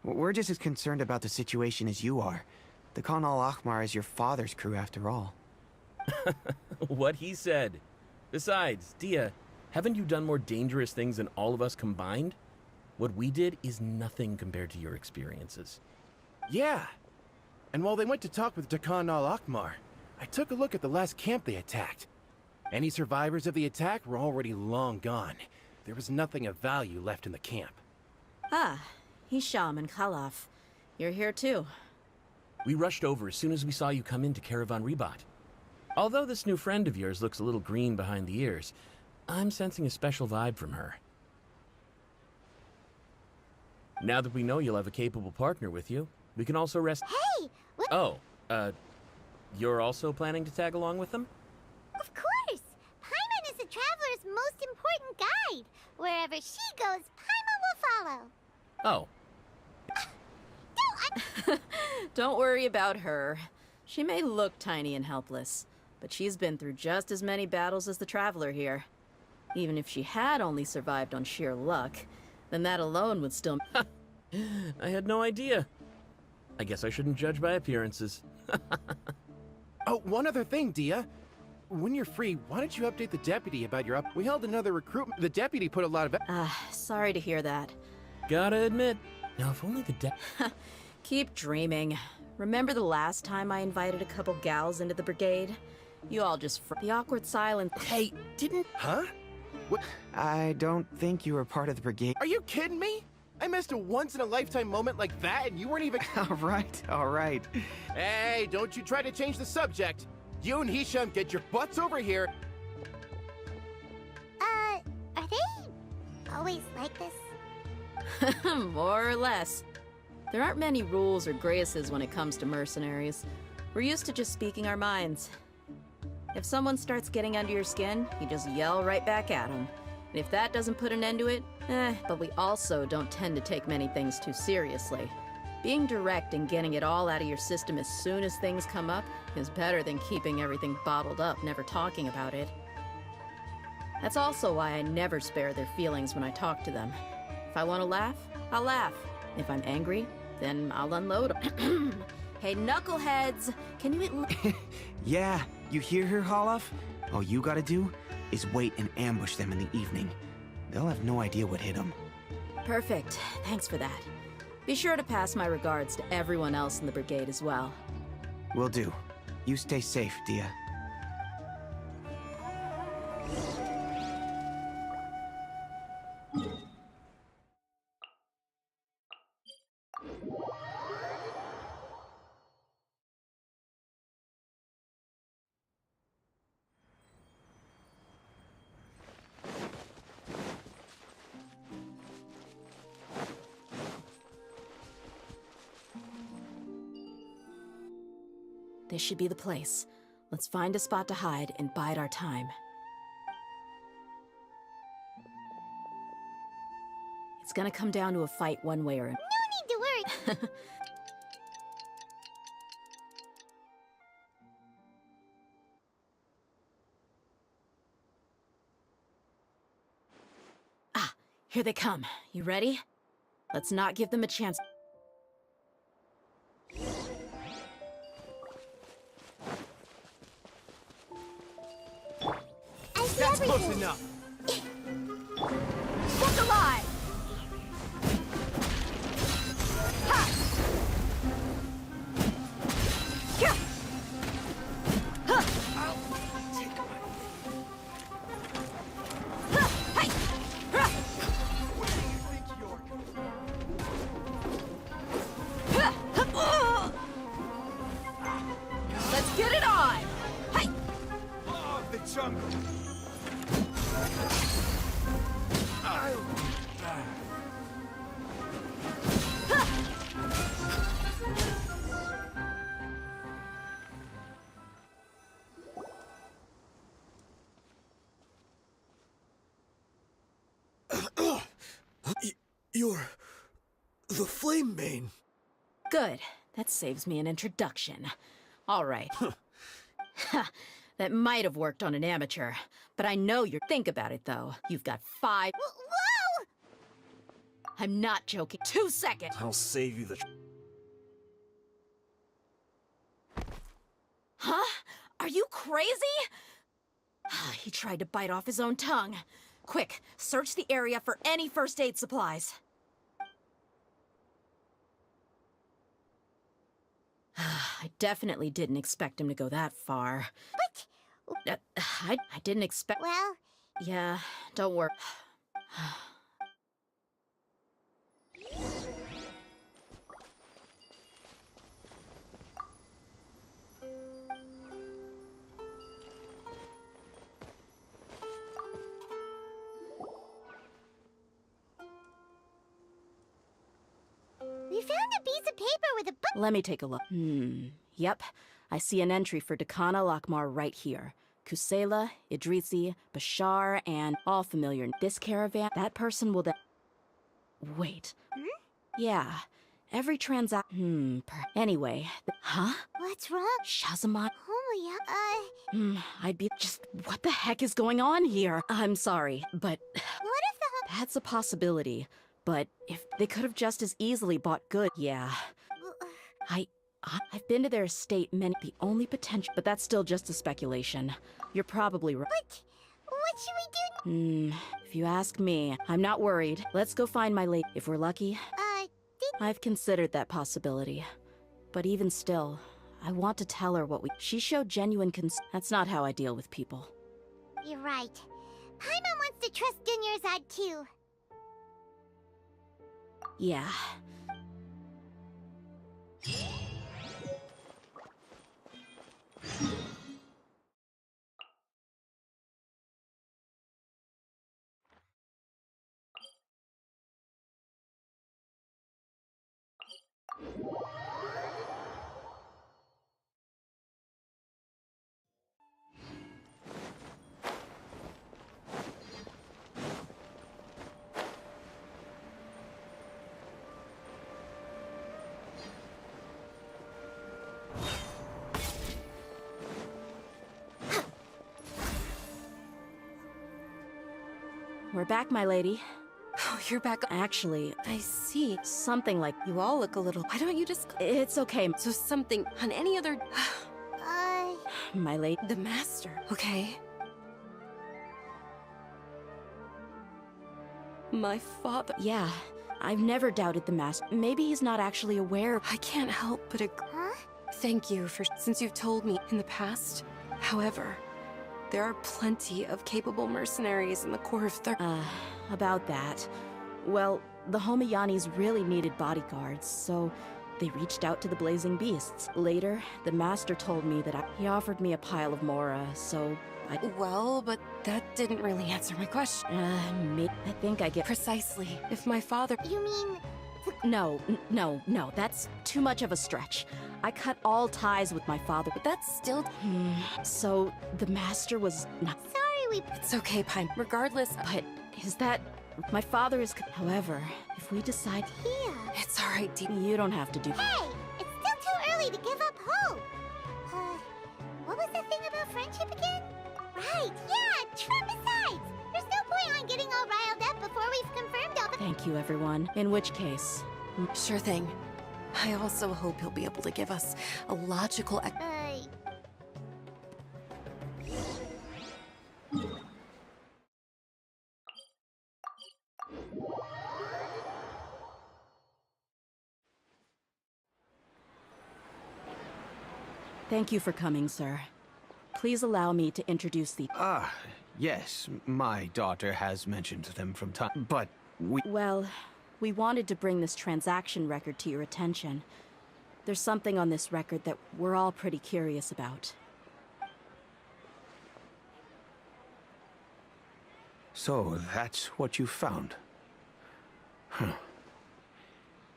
We're just as concerned about the situation as you are. The Khan al-Ahmar is your father's crew after all. What he said. Besides, Dia, haven't you done more dangerous things than all of us combined? What we did is nothing compared to your experiences. Yeah. And while they went to talk with Dakan al-Ahmar, I took a look at the last camp they attacked. Any survivors of the attack were already long gone. There was nothing of value left in the camp. Ah, Hisham and Khalaf. You're here too. We rushed over as soon as we saw you come into Caravan Ribat. Although this new friend of yours looks a little green behind the ears, I'm sensing a special vibe from her. Now that we know you'll have a capable partner with you, we can also rest— Hey! What? Oh, you're also planning to tag along with them? Of course! Paimon is the traveler's most important guide. Wherever she goes, Paimon will follow. Oh. Don't worry about her. She may look tiny and helpless, but she's been through just as many battles as the traveler here. Even if she had only survived on sheer luck, then that alone would still— I had no idea. I guess I shouldn't judge by appearances. Oh, one other thing, Dia. When you're free, why don't you update the deputy about your We held another recruitment. The deputy put a lot of— sorry to hear that. Gotta admit, now if only the Keep dreaming. Remember the last time I invited a couple gals into the brigade? You all just the awkward silence. Hey, didn't— Huh? What? I don't think you were part of the brigade. Are you kidding me? I missed a once-in-a-lifetime moment like that and you weren't even— All right. Hey, don't you try to change the subject. You and Hisham get your butts over here. Are they always like this? More or less. There aren't many rules or graces when it comes to mercenaries. We're used to just speaking our minds. If someone starts getting under your skin, you just yell right back at them. And if that doesn't put an end to it, but we also don't tend to take many things too seriously. Being direct and getting it all out of your system as soon as things come up is better than keeping everything bottled up, never talking about it. That's also why I never spare their feelings when I talk to them. If I want to laugh, I'll laugh. If I'm angry, then I'll unload them. Hey, knuckleheads, can you Yeah, you hear her, Khalaf? All you gotta do is wait and ambush them in the evening. They'll have no idea what hit them. Perfect. Thanks for that. Be sure to pass my regards to everyone else in the brigade as well. Will do. You stay safe, Dia. This should be the place. Let's find a spot to hide and bide our time. It's gonna come down to a fight one way or another. No need to worry. Here they come. You ready? Let's not give them a chance. That's close enough. Look alive! Ha! Yeah! Huh! You're the Flame Main. Good. That saves me an introduction. All right. That might have worked on an amateur, but I know you're... Think about it, though. You've got 5... Whoa! I'm not joking. 2 seconds! I'll save you the... Huh? Are you crazy? He tried to bite off his own tongue. Quick, search the area for any first aid supplies. I definitely didn't expect him to go that far. What? I didn't expect... Well... Yeah, don't worry. We found a piece of paper with a book. Let me take a look. Yep. I see an entry for Dakana Lakmar right here. Kusela, Idrisi, Bashar, and all familiar. This caravan, that person will then... Wait. Yeah. Every Anyway. Huh? What's wrong? Shazamon... Oh, yeah, I'd be... Just... What the heck is going on here? I'm sorry, but... What if the... That's a possibility. But if they could have just as easily bought good... Yeah. I've been to their estate the only potential... But that's still just a speculation. You're probably right. But... What should we do? If you ask me, I'm not worried. Let's go find my lady. If we're lucky... I've considered that possibility. But even still, I want to tell her what we... She showed genuine That's not how I deal with people. You're right. Paimon wants to trust Dunyarzad too. Yeah. We're back, my lady. Oh, you're back. Actually, I see. Something like... You all look a little... Why don't you just... It's okay. So something on any other... My lady... The master. Okay. My father... Yeah. I've never doubted the master. Maybe he's not actually aware. I can't help but agree. Huh? Thank you for... Since you've told me in the past. However... There are plenty of capable mercenaries in the core of About that. Well, the Homayanis really needed bodyguards, so they reached out to the Blazing Beasts. Later, the master told me that he offered me a pile of Mora, so I... Well, but that didn't really answer my question. I think I get... Precisely. If my father... You mean... No, that's too much of a stretch. I cut all ties with my father, but that's still... So, the master was not... Sorry, It's okay, Paimon. Regardless... But, is that... My father is... However, if we decide... Yeah. It's alright, Dee. You don't have to do... Hey! It's still too early to give up hope! What was the thing about friendship again? Right, yeah, true besides! There's no point on getting all riled up before we've confirmed all the... Thank you, everyone. In which case... Sure thing. I also hope he'll be able to give us a logical... Thank you for coming, sir. Please allow me to introduce the... Yes, my daughter has mentioned them from time, but we... Well, we wanted to bring this transaction record to your attention. There's something on this record that we're all pretty curious about. So, that's what you found. Huh.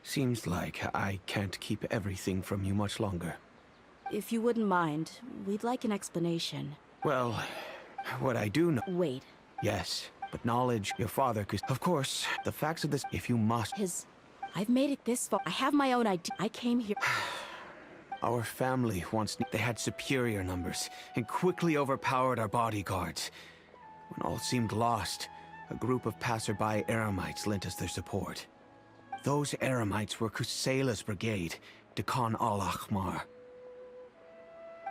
Seems like I can't keep everything from you much longer. If you wouldn't mind, we'd like an explanation. Well, what I do know... Wait. Yes. But knowledge, your father could... Of course, the facts of this, if you must... I've made it this far. I have my own idea. I came here... Our family once... They had superior numbers, and quickly overpowered our bodyguards. When all seemed lost, a group of passerby Eremites lent us their support. Those Eremites were Kusela's brigade, Dekan al-Ahmar.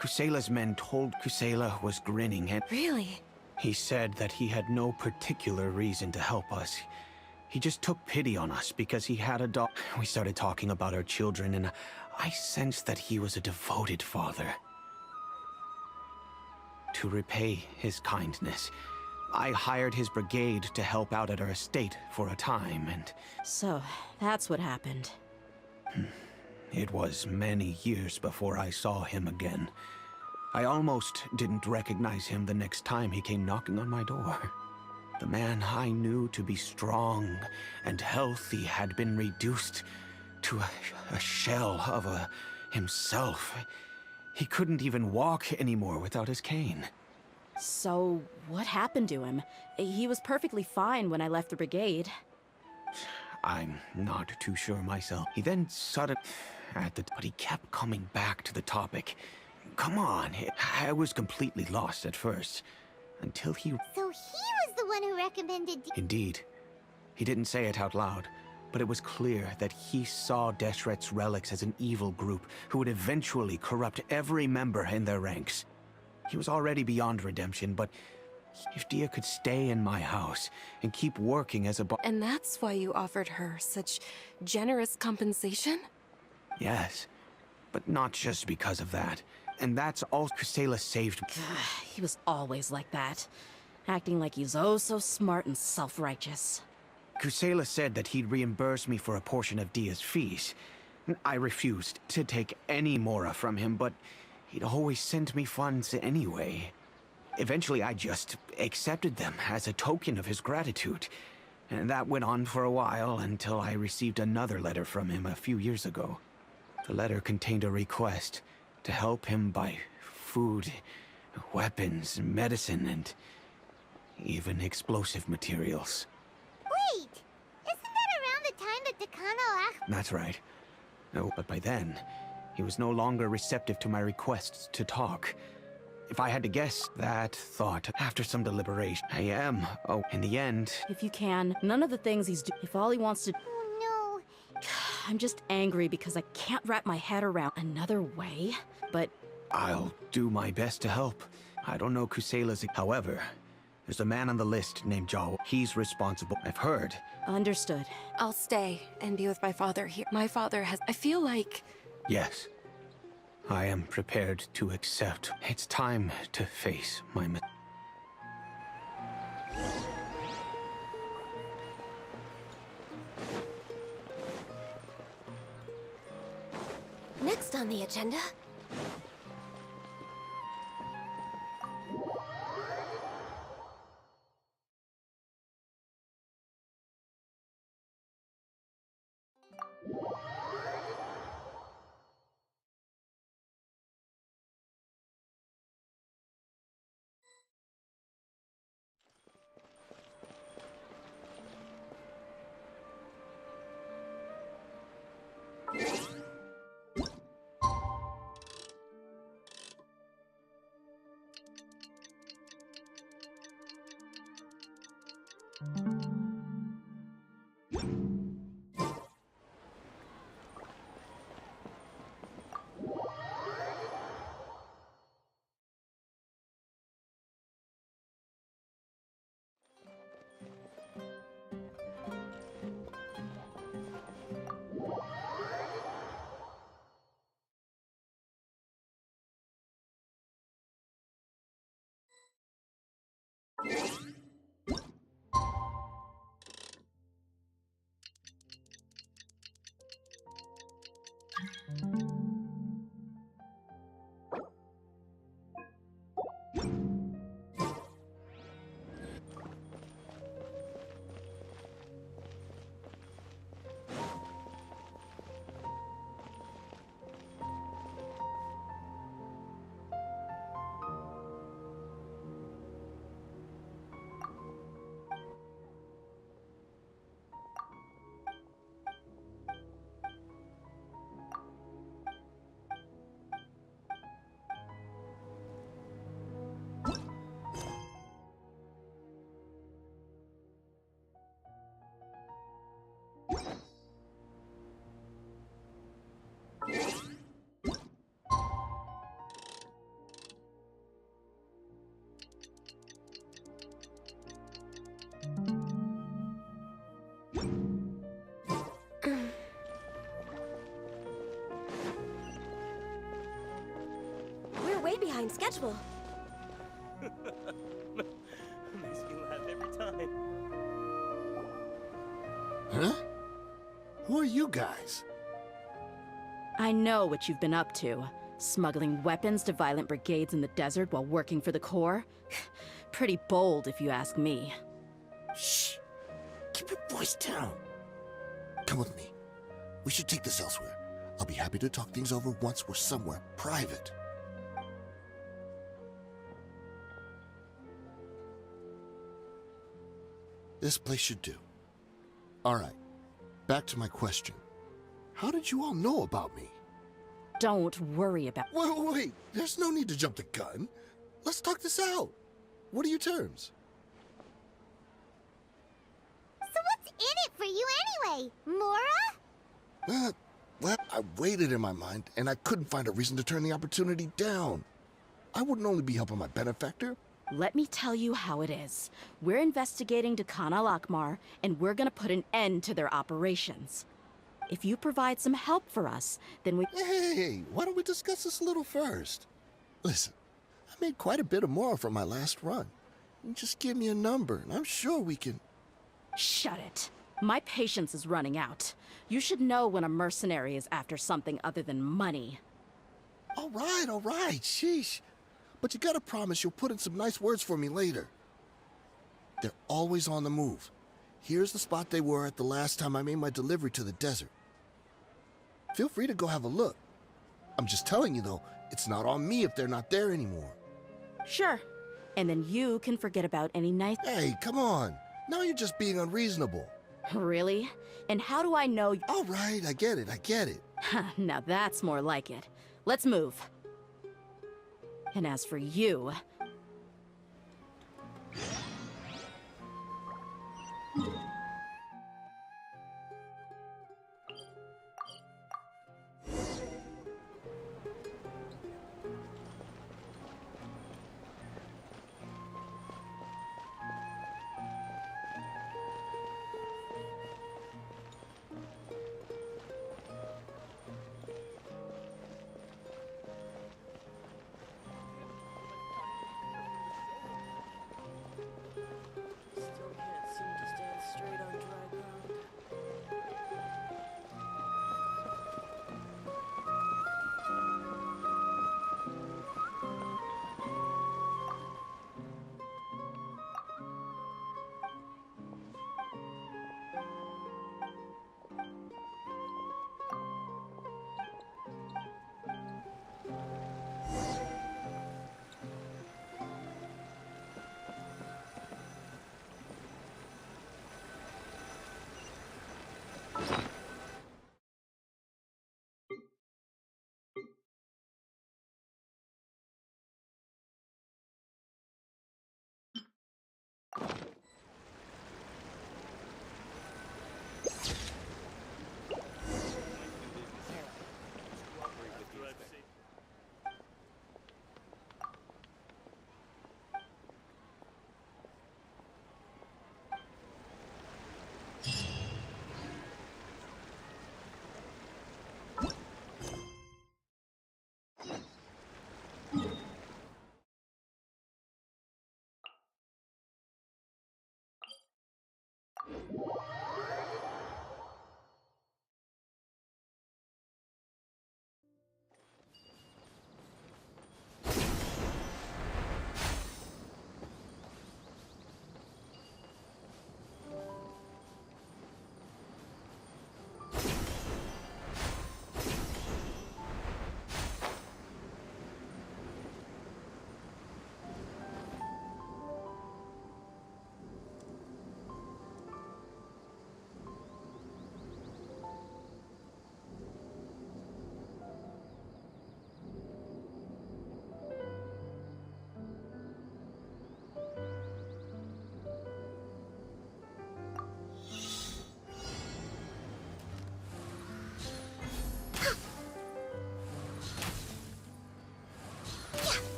Kusela's men told Kusela was grinning and... Really? He said that he had no particular reason to help us. He just took pity on us because he had a dog. We started talking about our children, and I sensed that he was a devoted father. To repay his kindness, I hired his brigade to help out at our estate for a time, and... So, that's what happened. It was many years before I saw him again. I almost didn't recognize him the next time he came knocking on my door. The man I knew to be strong and healthy had been reduced to a shell of himself. He couldn't even walk anymore without his cane. So, what happened to him? He was perfectly fine when I left the brigade. I'm not too sure myself. He then suddenly... But he kept coming back to the topic. Come on, I was completely lost at first. Until he... So he was the one who recommended... Indeed. He didn't say it out loud, but it was clear that he saw Deshret's relics as an evil group who would eventually corrupt every member in their ranks. He was already beyond redemption, but if Dia could stay in my house and keep working as a And that's why you offered her such generous compensation? Yes, but not just because of that. And that's all Kusela saved me. He was always like that, acting like he's oh so smart and self-righteous. Kusela said that he'd reimburse me for a portion of Dia's fees. I refused to take any more from him, but he'd always sent me funds anyway. Eventually, I just accepted them as a token of his gratitude. And that went on for a while until I received another letter from him a few years ago. The letter contained a request to help him buy food, weapons, medicine, and even explosive materials. Wait! Isn't that around the time that Dekan That's right. No, but by then, he was no longer receptive to my requests to talk. If I had to guess, that thought, after some deliberation, I am, in the end... If you can, none of the things he's doing, if all he wants to... Oh no. I'm just angry because I can't wrap my head around another way, but... I'll do my best to help. I don't know Kusela's... However, there's a man on the list named Jaw. He's responsible, I've heard. Understood. I'll stay and be with my father here. My father has... I feel like... Yes. I am prepared to accept. It's time to face my... Next on the agenda... behind schedule. Makes me laugh every time. Huh? Who are you guys? I know what you've been up to. Smuggling weapons to violent brigades in the desert while working for the Corps? Pretty bold, if you ask me. Shh! Keep your voice down. Come with me. We should take this elsewhere. I'll be happy to talk things over once we're somewhere private. This place should do. All right. Back to my question. How did you all know about me? Don't worry about... Wait. There's no need to jump the gun. Let's talk this out. What are your terms? So what's in it for you anyway, Mora? Well, I waited in my mind, and I couldn't find a reason to turn the opportunity down. I wouldn't only be helping my benefactor. Let me tell you how it is. We're investigating Khan al-Akmar, and we're gonna put an end to their operations. If you provide some help for us, then we... Hey, why don't we discuss this a little first? Listen, I made quite a bit of more from my last run. You just give me a number, and I'm sure we can... Shut it. My patience is running out. You should know when a mercenary is after something other than money. All right, sheesh. But you gotta promise you'll put in some nice words for me later. They're always on the move. Here's the spot they were at the last time I made my delivery to the desert. Feel free to go have a look. I'm just telling you, though, it's not on me if they're not there anymore. Sure. And then you can forget about any nice... Hey, come on. Now you're just being unreasonable. Really? And how do I know... All right, I get it. Now that's more like it. Let's move. And as for you... Still can't seem to stand straight on dry ground.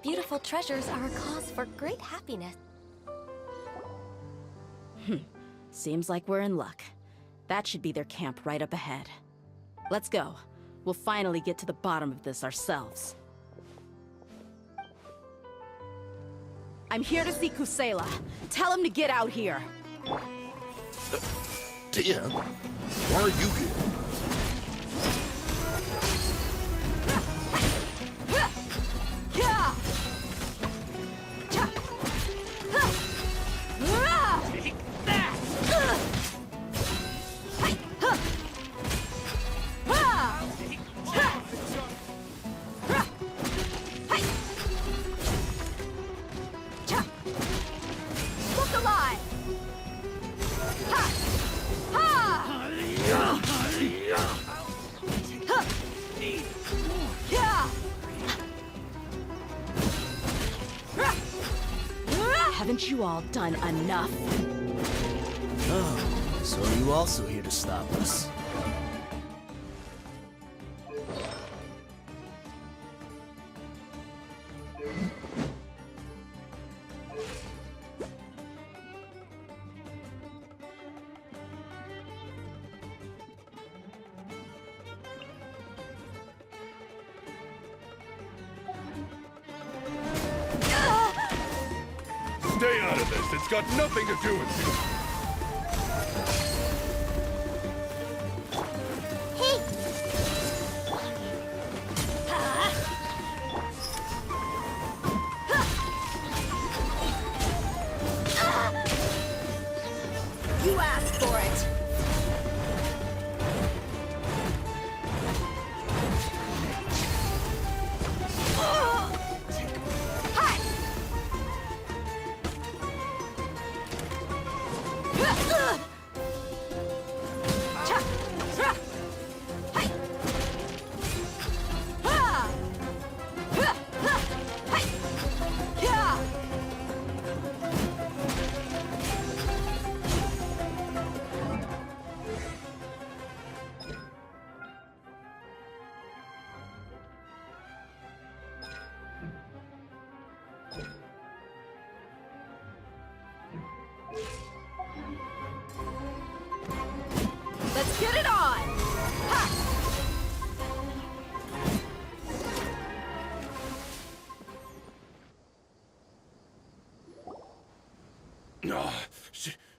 Beautiful treasures are a cause for great happiness. Seems like we're in luck. That should be their camp right up ahead. Let's go. We'll finally get to the bottom of this ourselves. I'm here to see Kusela. Tell him to get out here. Tia, why are you here? Look alive! Haven't you all done enough? Oh, so are you also here to stop us? Stay out of this. It's got nothing to do with you. You asked for it! Let's get it on! Ha!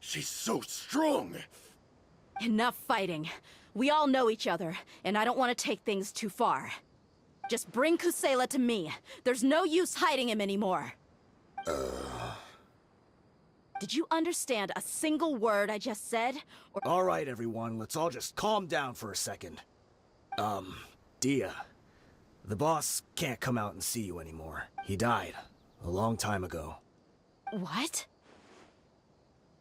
She's so strong. Enough fighting. We all know each other, and I don't want to take things too far. Just bring Kusela to me. There's no use hiding him anymore. Did you understand a single word I just said? Or All right, everyone, let's all just calm down for a second. Dia, the boss can't come out and see you anymore. He died a long time ago. What?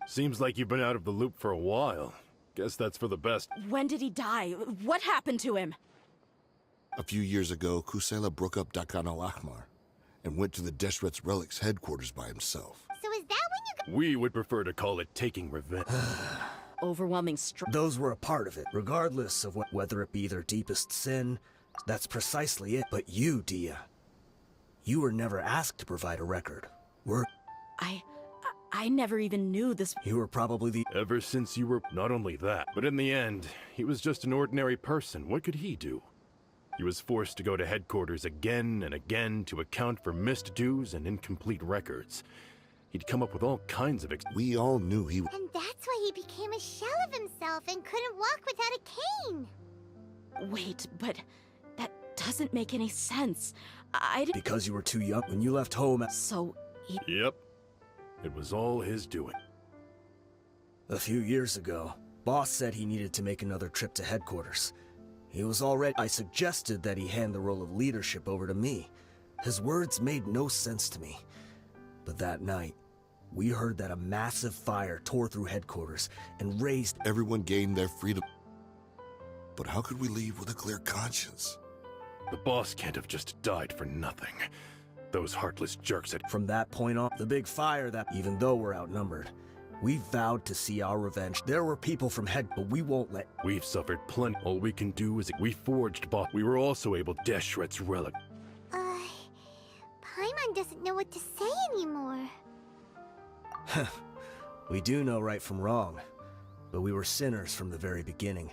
Seems like you've been out of the loop for a while. Guess that's for the best. When did he die? What happened to him? A few years ago, Kusela broke up Dakan al-Ahmar and went to the Deshret's Relics headquarters by himself. So is that when you We would prefer to call it taking revenge. Overwhelming Those were a part of it, regardless of whether it be their deepest sin. That's precisely it. But you, Dia, you were never asked to provide a record. I never even knew this. You were probably the... Ever since you were... Not only that, but in the end, he was just an ordinary person. What could he do? He was forced to go to headquarters again and again to account for missed dues and incomplete records. He'd come up with all kinds of... We all knew he... And that's why he became a shell of himself and couldn't walk without a cane. Wait, but that doesn't make any sense. Because you were too young when you left home. So Yep. It was all his doing. A few years ago, Boss said he needed to make another trip to headquarters. He was already... I suggested that he hand the role of leadership over to me. His words made no sense to me. But that night, we heard that a massive fire tore through headquarters and razed... Everyone gained their freedom. But how could we leave with a clear conscience? The boss can't have just died for nothing. Those heartless jerks had... From that point on, the big fire that, even though we're outnumbered, we vowed to see our revenge. There were people from but we won't let... We've suffered plenty. All we can do is... We forged boss. We were also able... Deshret's relic. Paimon doesn't know what to say anymore. We do know right from wrong. but we were sinners from the very beginning.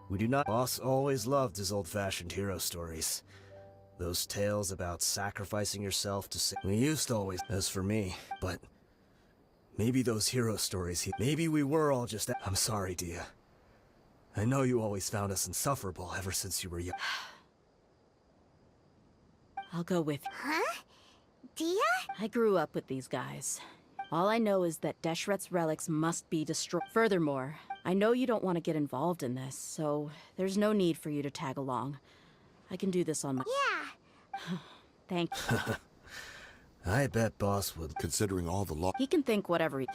We do not. Boss always loved his old-fashioned hero stories. Those tales about sacrificing yourself to save. We used to always. As for me, but maybe those hero stories. Maybe we were all just. I'm sorry, Dia. I know you always found us insufferable ever since you were young. I'll go with you. Huh? Dia? I grew up with these guys. All I know is that Deshret's relics must be destroyed. Furthermore, I know you don't want to get involved in this, so there's no need for you to tag along. I can do this on my— Yeah. Thank you. I bet Boss would. Considering all the law. He can think whatever he—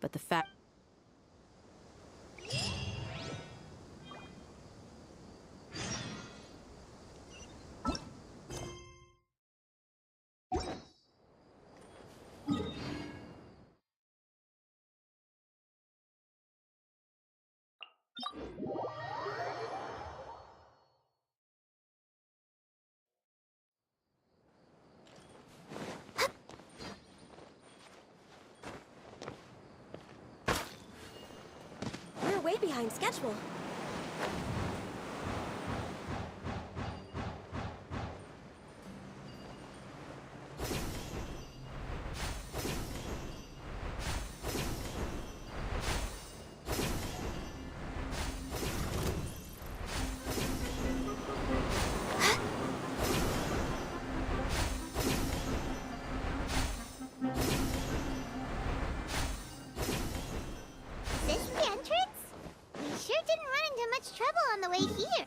but the fact— We're way behind schedule. Is this the entrance? We sure didn't run into much trouble on the way here.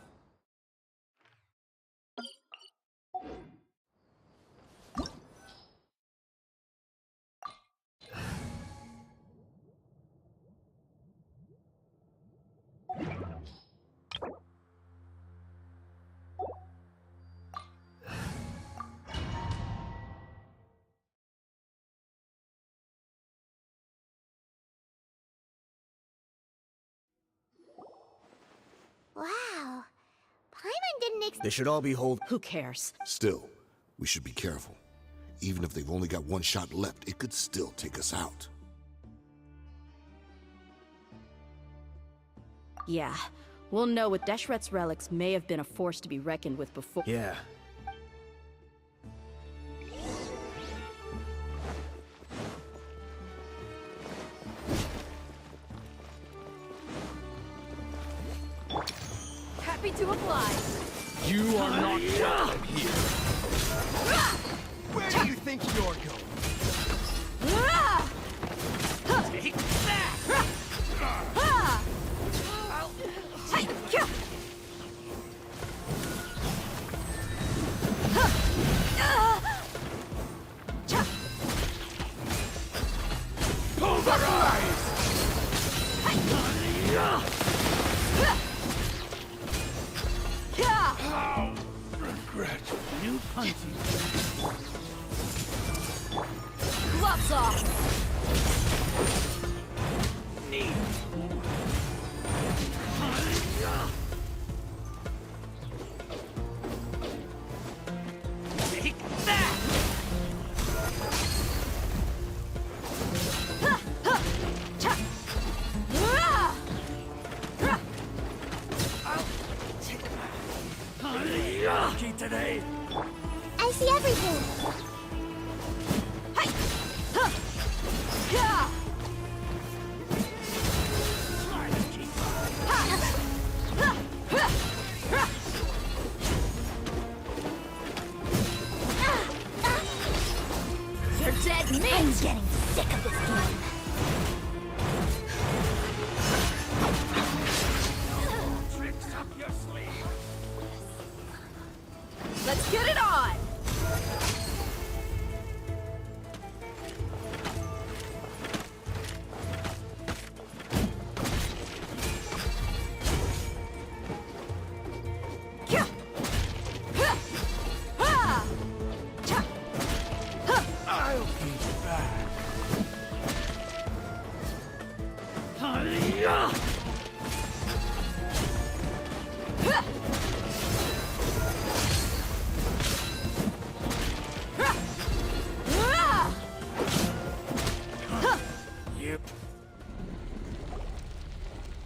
Wow. Paimon didn't They should all be hold. Who cares? Still, we should be careful. Even if they've only got one shot left, it could still take us out. Yeah. We'll know what Deshret's relics may have been a force to be reckoned with before. Yeah. Happy to oblige. You are not welcome here. Where do you think you're going? Take that! Pulverize! How regret new hunting. Gloves off. Need. Take that! Lucky today. I see everything. You're dead meat. I'm getting sick of this game. Tricks up your sleeve. Let's get it on. I'll be back.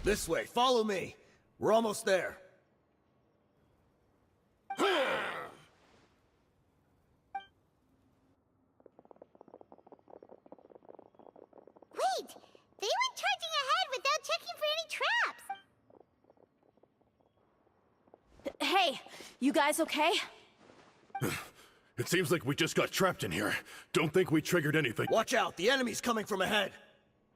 This way, follow me. We're almost there. Wait! They went charging ahead without checking for any traps! Hey, you guys okay? It seems like we just got trapped in here. Don't think we triggered anything. Watch out, the enemy's coming from ahead.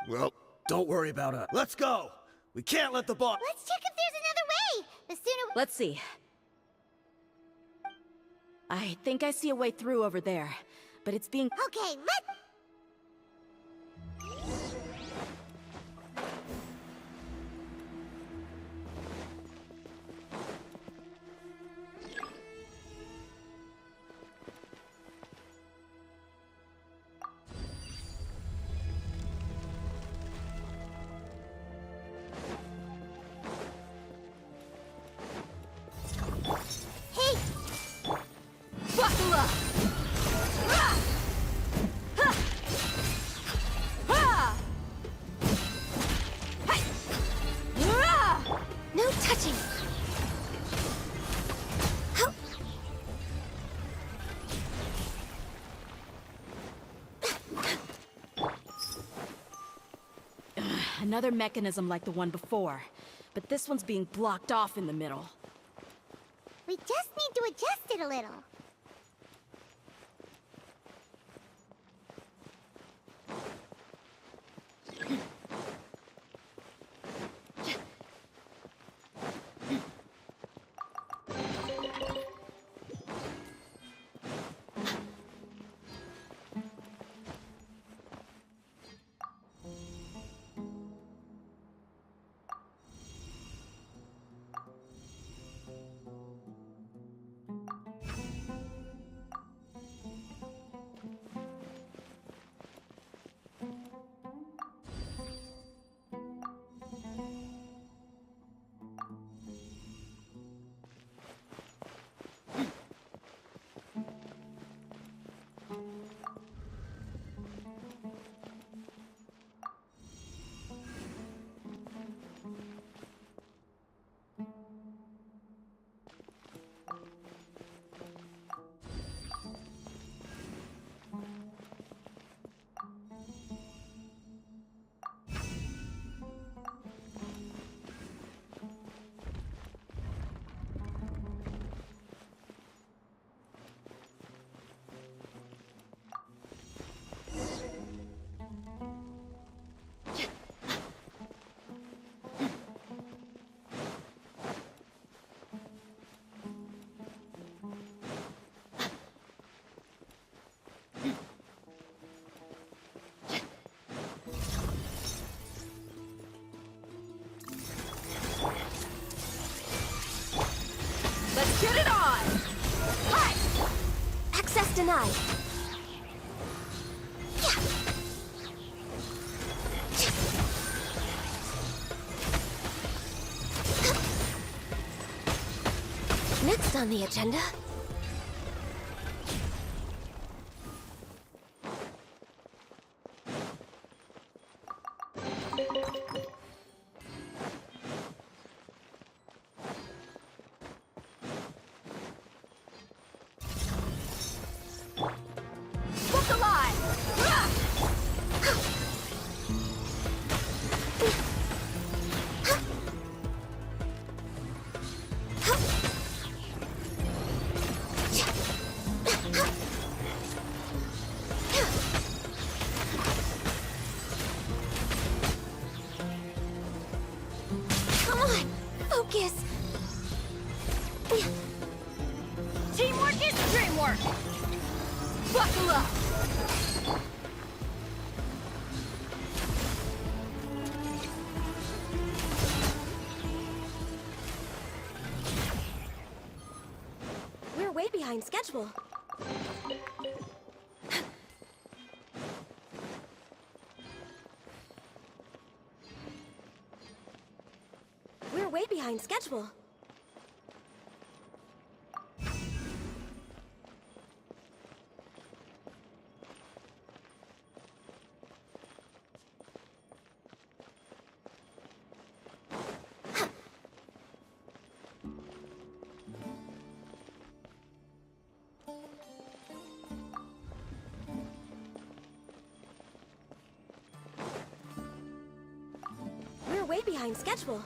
Well, Don't worry about us. Let's go. We can't let the boss. Let's check if there's another way! The sooner we— Let's see. I think I see a way through over there, but it's being... Okay, let's— Hey! Buckle up! Ah! Ha! Ha! Hey! Ah! No touching. How? Another mechanism like the one before, but this one's being blocked off in the middle. We just need to adjust it a little. Let's get it on! Hi! Access denied. Next on the agenda. Look alive! Ah! Come on, focus. Teamwork is dreamwork! Buckle up! We're way behind schedule. We're way behind schedule. behind schedule.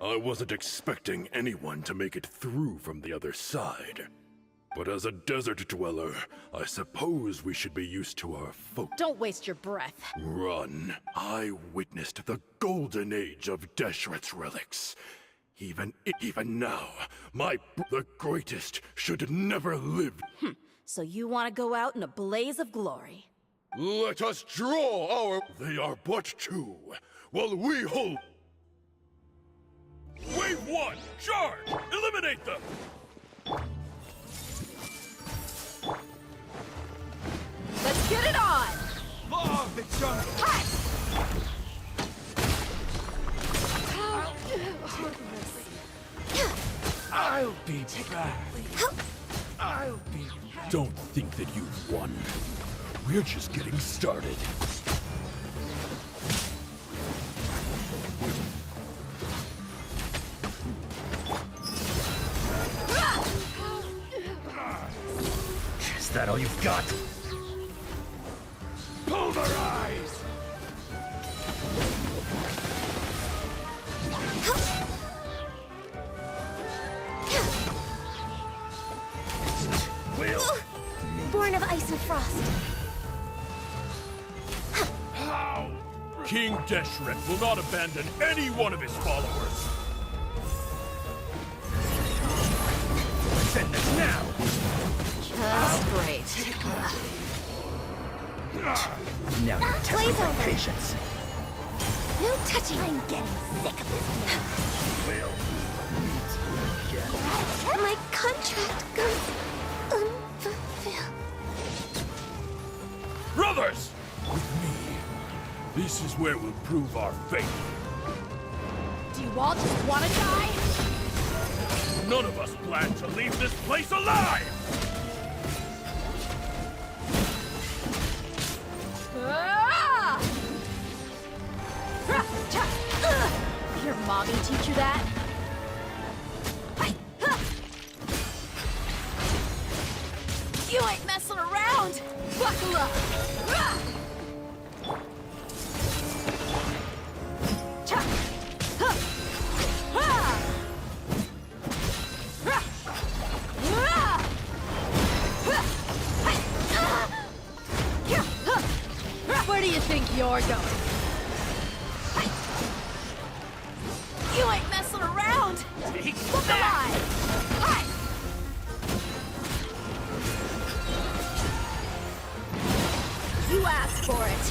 I wasn't expecting anyone to make it through from the other side. But as a desert dweller, I suppose we should be used to our folk. Don't waste your breath. Run. I witnessed the golden age of Deshret's relics. Even now, the greatest should never live. So you want to go out in a blaze of glory? Let us draw our... They are but two, while we hold... Wave one! Charge! Eliminate them! Let's get it on! Law of the jungle! Hi! I'll be back. I'll be back. Don't think that you've won. We're just getting started. Is that all you've got? Pulverize! Born of ice and frost. King Deshret will not abandon any one of his followers. Let's end this now! Just great. Now you're testing my over. patience. No touching. I'm getting sick of this now. My contract goes unfulfilled. Brothers! With me, this is where we'll prove our faith. Do you all just want to die? None of us plan to leave this place alive! Ah! Your mommy teach you that? You ain't messing around! Buckle up! Where do you think you're going? You ain't messing around! Look alive! Hi! You asked for it!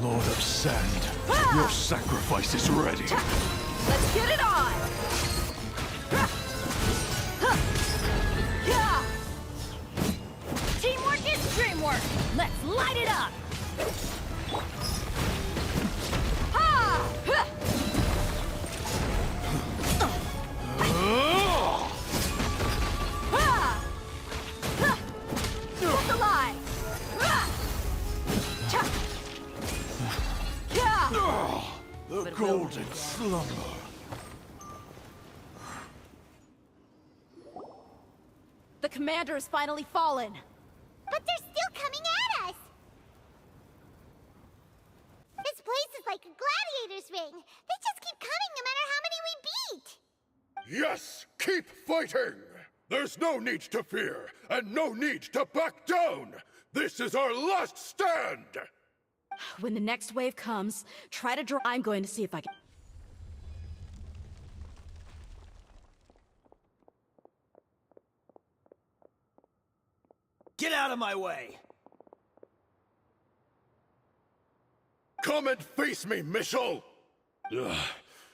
Lord of Sand, your sacrifice is ready. Let's get it on! Teamwork is dreamwork! Let's light it up! Look alive! The golden slumber. The commander has finally fallen. But there's Yes, keep fighting! There's no need to fear, and no need to back down! This is our last stand! When the next wave comes, try to draw. I'm going to see if I can. Get out of my way! Come and face me, Michel! Ugh,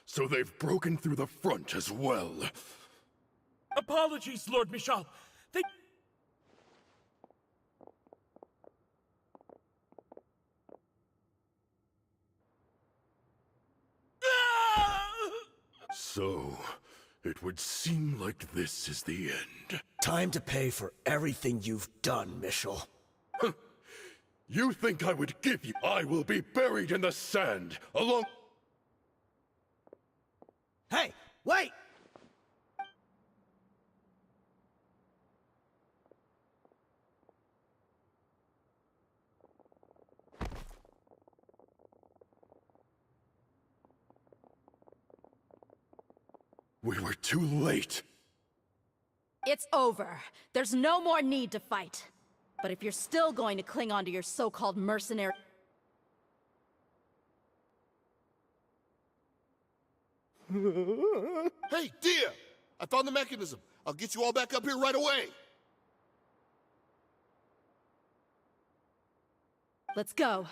so they've broken through the front as well. Apologies, Lord Michel. They... So, it would seem like this is the end. Time to pay for everything you've done, Michel. You think I would give you? I will be buried in the sand, along... Hey, wait! We were too late. It's over. There's no more need to fight. But if you're still going to cling on to your so-called mercenary... Hey, Dia! I found the mechanism. I'll get you all back up here right away. Let's go.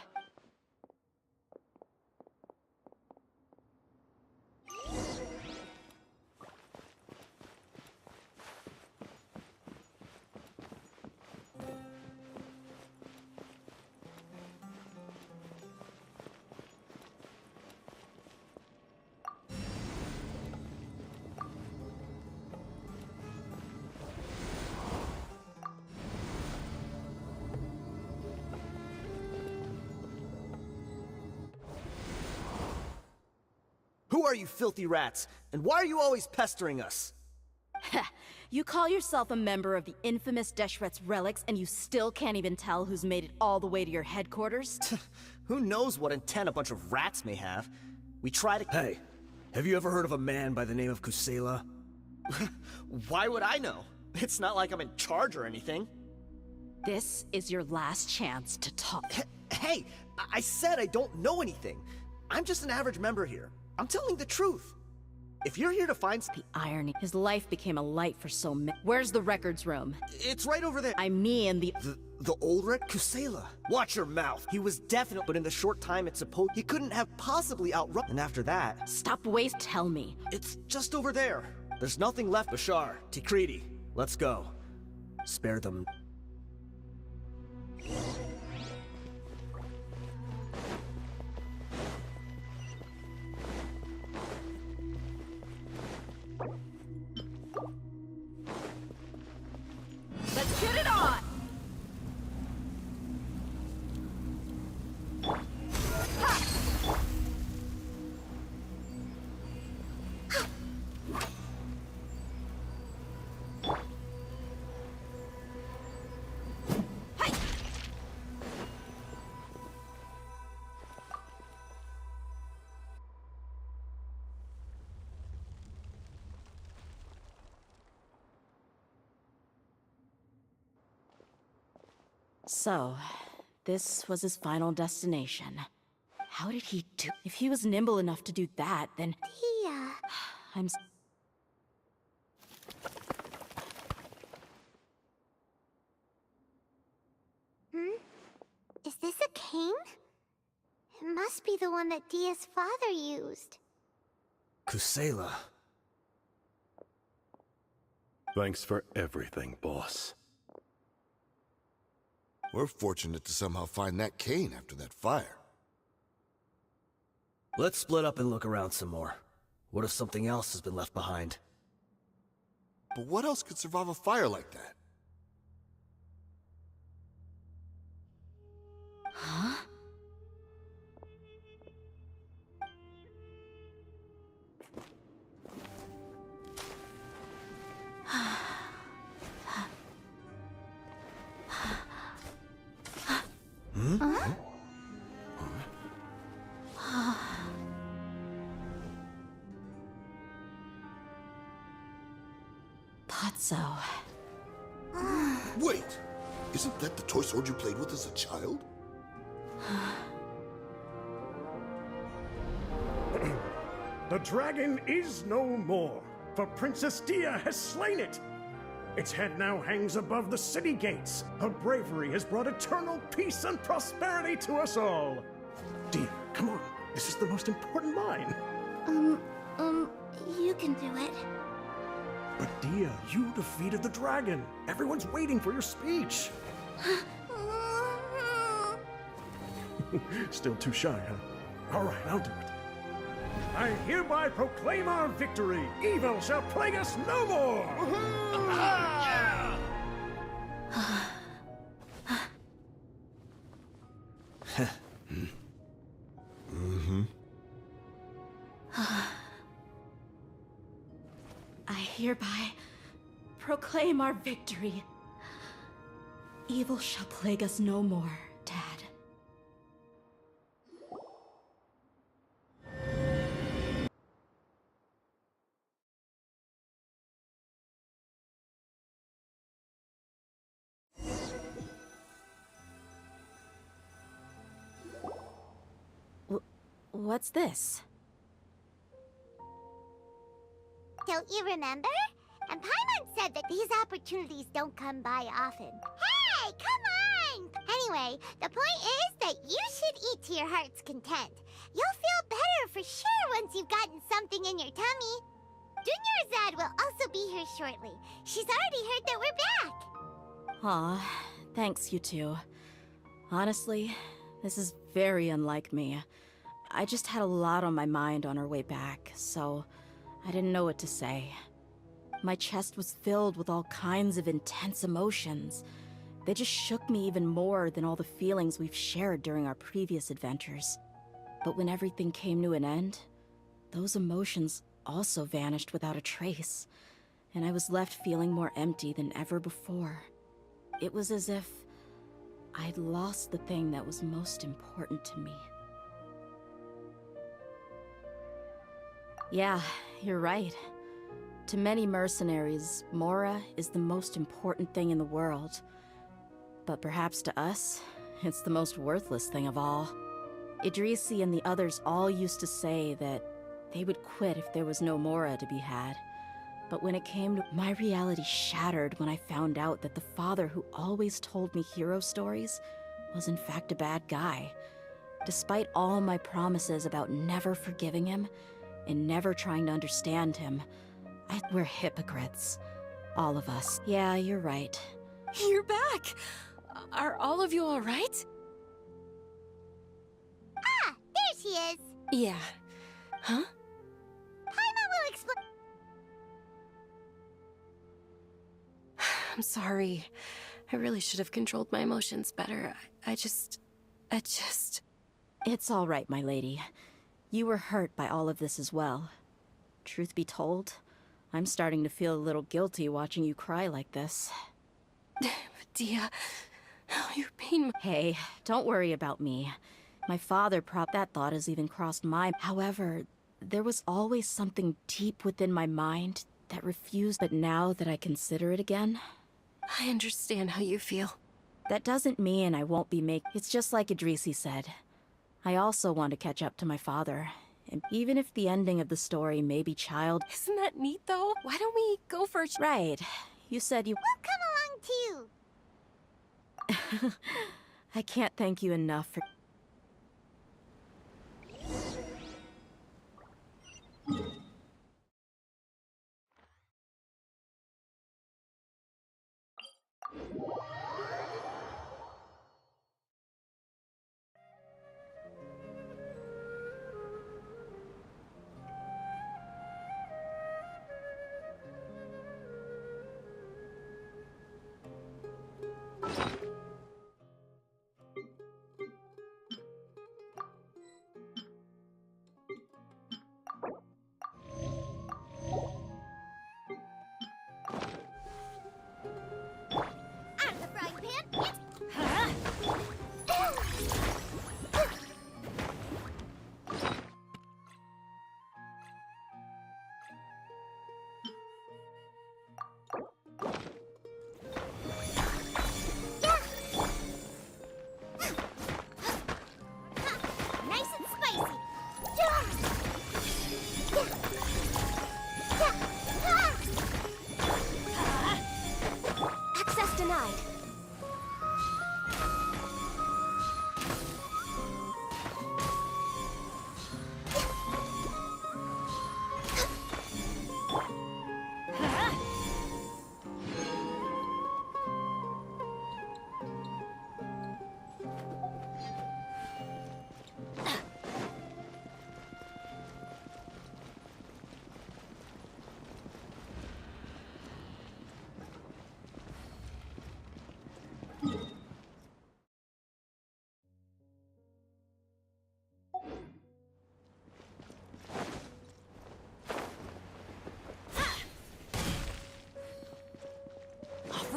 Who are you filthy rats? And why are you always pestering us? You call yourself a member of the infamous Deshret's relics, and you still can't even tell who's made it all the way to your headquarters? Who knows what intent a bunch of rats may have? We try to— Hey, have you ever heard of a man by the name of Kusela? Why would I know? It's not like I'm in charge or anything. This is your last chance to talk. Hey, I said I don't know anything. I'm just an average member here. I'm telling the truth. If you're here to find— The irony. His life became a light for so many— Where's the records room? It's right over there. I mean The old wreck? Kusela. Watch your mouth. He was definite, but in the short time it's supposed— He couldn't have possibly outrun— And after that— Stop waste. Tell me. It's just over there. There's nothing left. Bashar, Tikriti, let's go. Spare them. Let's get it on! So, this was his final destination. How did he do— If he was nimble enough to do that, then— Tia. I'm— Is this a cane? It must be the one that Dia's father used. Kusela. Thanks for everything, boss. We're fortunate to somehow find that cane after that fire. Let's split up and look around some more. What if something else has been left behind? But what else could survive a fire like that? Huh? thought so. Wait! Isn't that the toy sword you played with as a child? The dragon is no more, for Princess Dia has slain it. Its head now hangs above the city gates. Her bravery has brought eternal peace and prosperity to us all. Dia, come on. This is the most important line. You can do it. But Dia, you defeated the dragon. Everyone's waiting for your speech. Still too shy, huh? All right, I'll do it. I hereby proclaim our victory. Evil shall plague us no more. I hereby proclaim our victory. Evil shall plague us no more, Dad. What's this? Don't you remember? And Paimon said that these opportunities don't come by often. Hey, come on! Anyway, the point is that you should eat to your heart's content. You'll feel better for sure once you've gotten something in your tummy. Dunyarzad will also be here shortly. She's already heard that we're back. Aw, thanks you two. Honestly, this is very unlike me. I just had a lot on my mind on our way back, so I didn't know what to say. My chest was filled with all kinds of intense emotions. They just shook me even more than all the feelings we've shared during our previous adventures. But when everything came to an end, those emotions also vanished without a trace, and I was left feeling more empty than ever before. It was as if I'd lost the thing that was most important to me. Yeah, you're right. To many mercenaries, Mora is the most important thing in the world. But perhaps to us, it's the most worthless thing of all. Idrisi and the others all used to say that they would quit if there was no Mora to be had. But when it came to my reality shattered when I found out that the father who always told me hero stories was in fact a bad guy. Despite all my promises about never forgiving him, and never trying to understand him. We're hypocrites. All of us. Yeah, you're right. You're back! Are all of you alright? Ah, there she is. Yeah. Huh? Paimon will explain. I'm sorry. I really should have controlled my emotions better. I just... It's all right, my lady. You were hurt by all of this as well. Truth be told, I'm starting to feel a little guilty watching you cry like this. Dia, your pain... Hey, don't worry about me. My father that thought has even crossed my... However, there was always something deep within my mind that refused, but now that I consider it again... I understand how you feel. That doesn't mean I won't be It's just like Idrisi said. I also want to catch up to my father, and even if the ending of the story may be child... Isn't that neat, though? Why don't we go for... Right. You said you... We'll come along, too. I can't thank you enough for...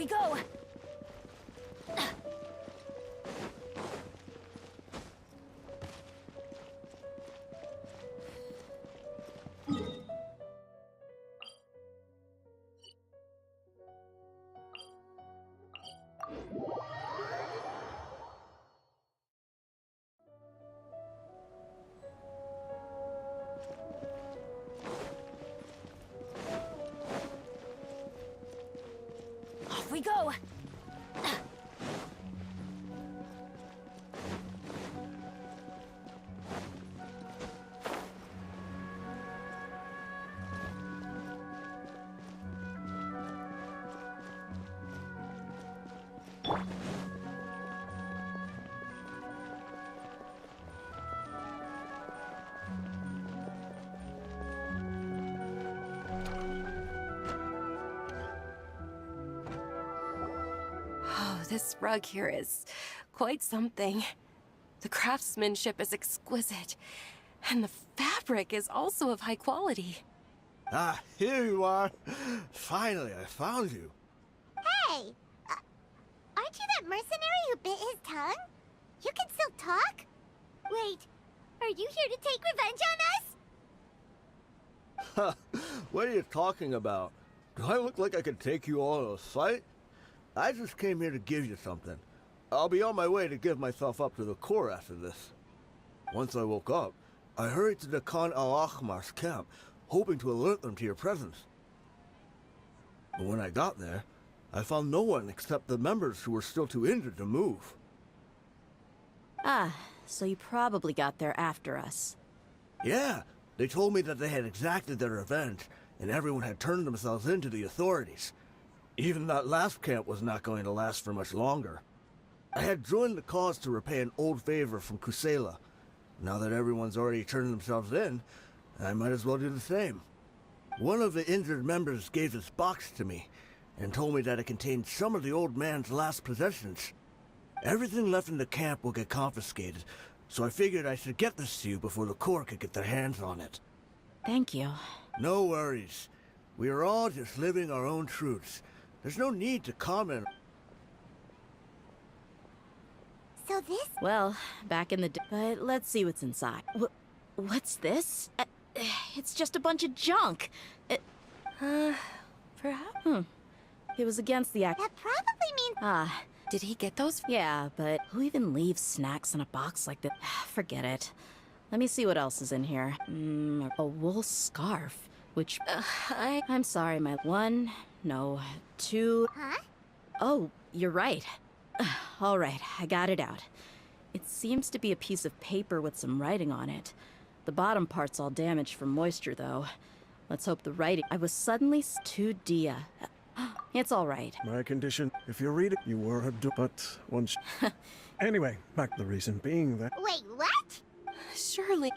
we go! Off we go! Oh, this rug here is quite something. The craftsmanship is exquisite, and the fabric is also of high quality. Ah, here you are. Finally, I found you. Hey! Aren't you that mercenary who bit his tongue? You can still talk? Wait, are you here to take revenge on us? What are you talking about? Do I look like I could take you all in a fight? I just came here to give you something. I'll be on my way to give myself up to the Corps after this. Once I woke up, I hurried to the Khan al-Ahmar's camp, hoping to alert them to your presence. But when I got there, I found no one except the members who were still too injured to move. Ah, so you probably got there after us. Yeah, they told me that they had exacted their revenge, and everyone had turned themselves in to the authorities. Even that last camp was not going to last for much longer. I had joined the cause to repay an old favor from Kusela. Now that everyone's already turned themselves in, I might as well do the same. One of the injured members gave this box to me, and told me that it contained some of the old man's last possessions. Everything left in the camp will get confiscated, so I figured I should get this to you before the Corps could get their hands on it. Thank you. No worries. We are all just living our own truths. There's no need to comment. So this... Well, back in the day. But let's see what's inside. What's this? It's just a bunch of junk. Perhaps? It was against the act. That probably means... Ah. Did he get those? Yeah, but who even leaves snacks in a box like that? Forget it. Let me see what else is in here. A wool scarf, which... I'm sorry, my... 1, no, 2... Huh? Oh, you're right. All right, I got it out. It seems to be a piece of paper with some writing on it. The bottom part's all damaged from moisture, though. Let's hope the writing... I was suddenly... To Dia. It's all right. My condition, if you read it, you were a but once... Anyway, back to the reason being that... Wait, what? Surely...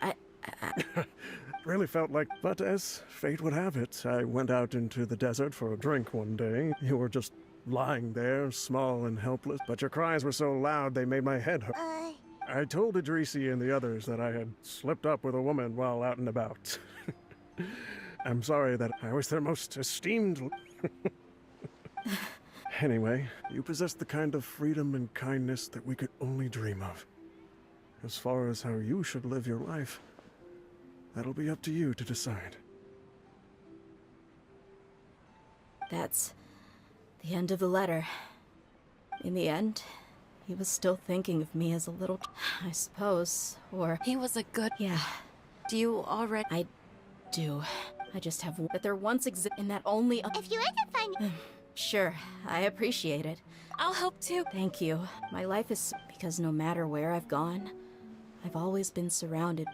Really felt like... But as fate would have it, I went out into the desert for a drink one day. You were just lying there, small and helpless, but your cries were so loud they made my head hurt. I told Idrisi and the others that I had slipped up with a woman while out and about. I'm sorry that I was their most esteemed... Anyway, you possess the kind of freedom and kindness that we could only dream of. As far as how you should live your life, that'll be up to you to decide. That's the end of the letter. In the end, he was still thinking of me as a little... I suppose, or... He was a good... Yeah. Do you already... I do. I just have... That there once existed and that only... If you end up finding... Sure, I appreciate it. I'll help too. Thank you. My life is... Because no matter where I've gone, I've always been surrounded...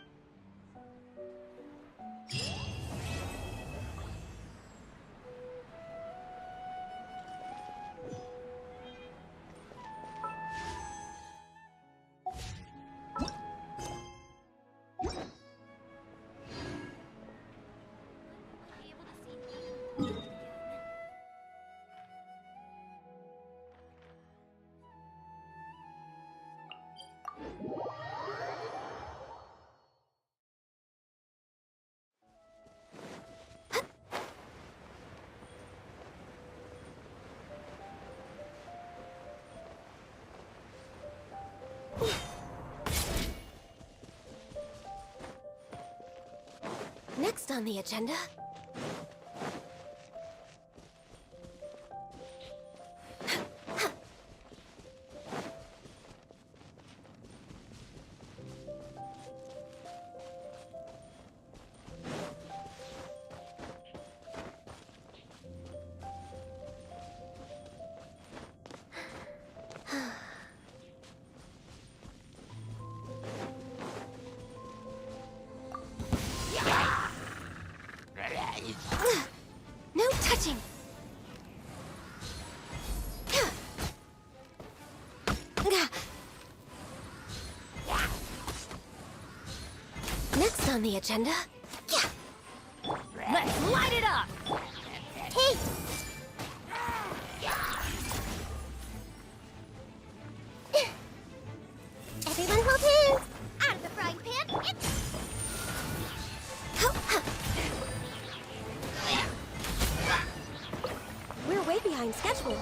Next on the agenda... No touching! Next on the agenda... Let's light it up! Hey! Everyone hold hands! Out of the frying pan, it's... We're way behind schedule.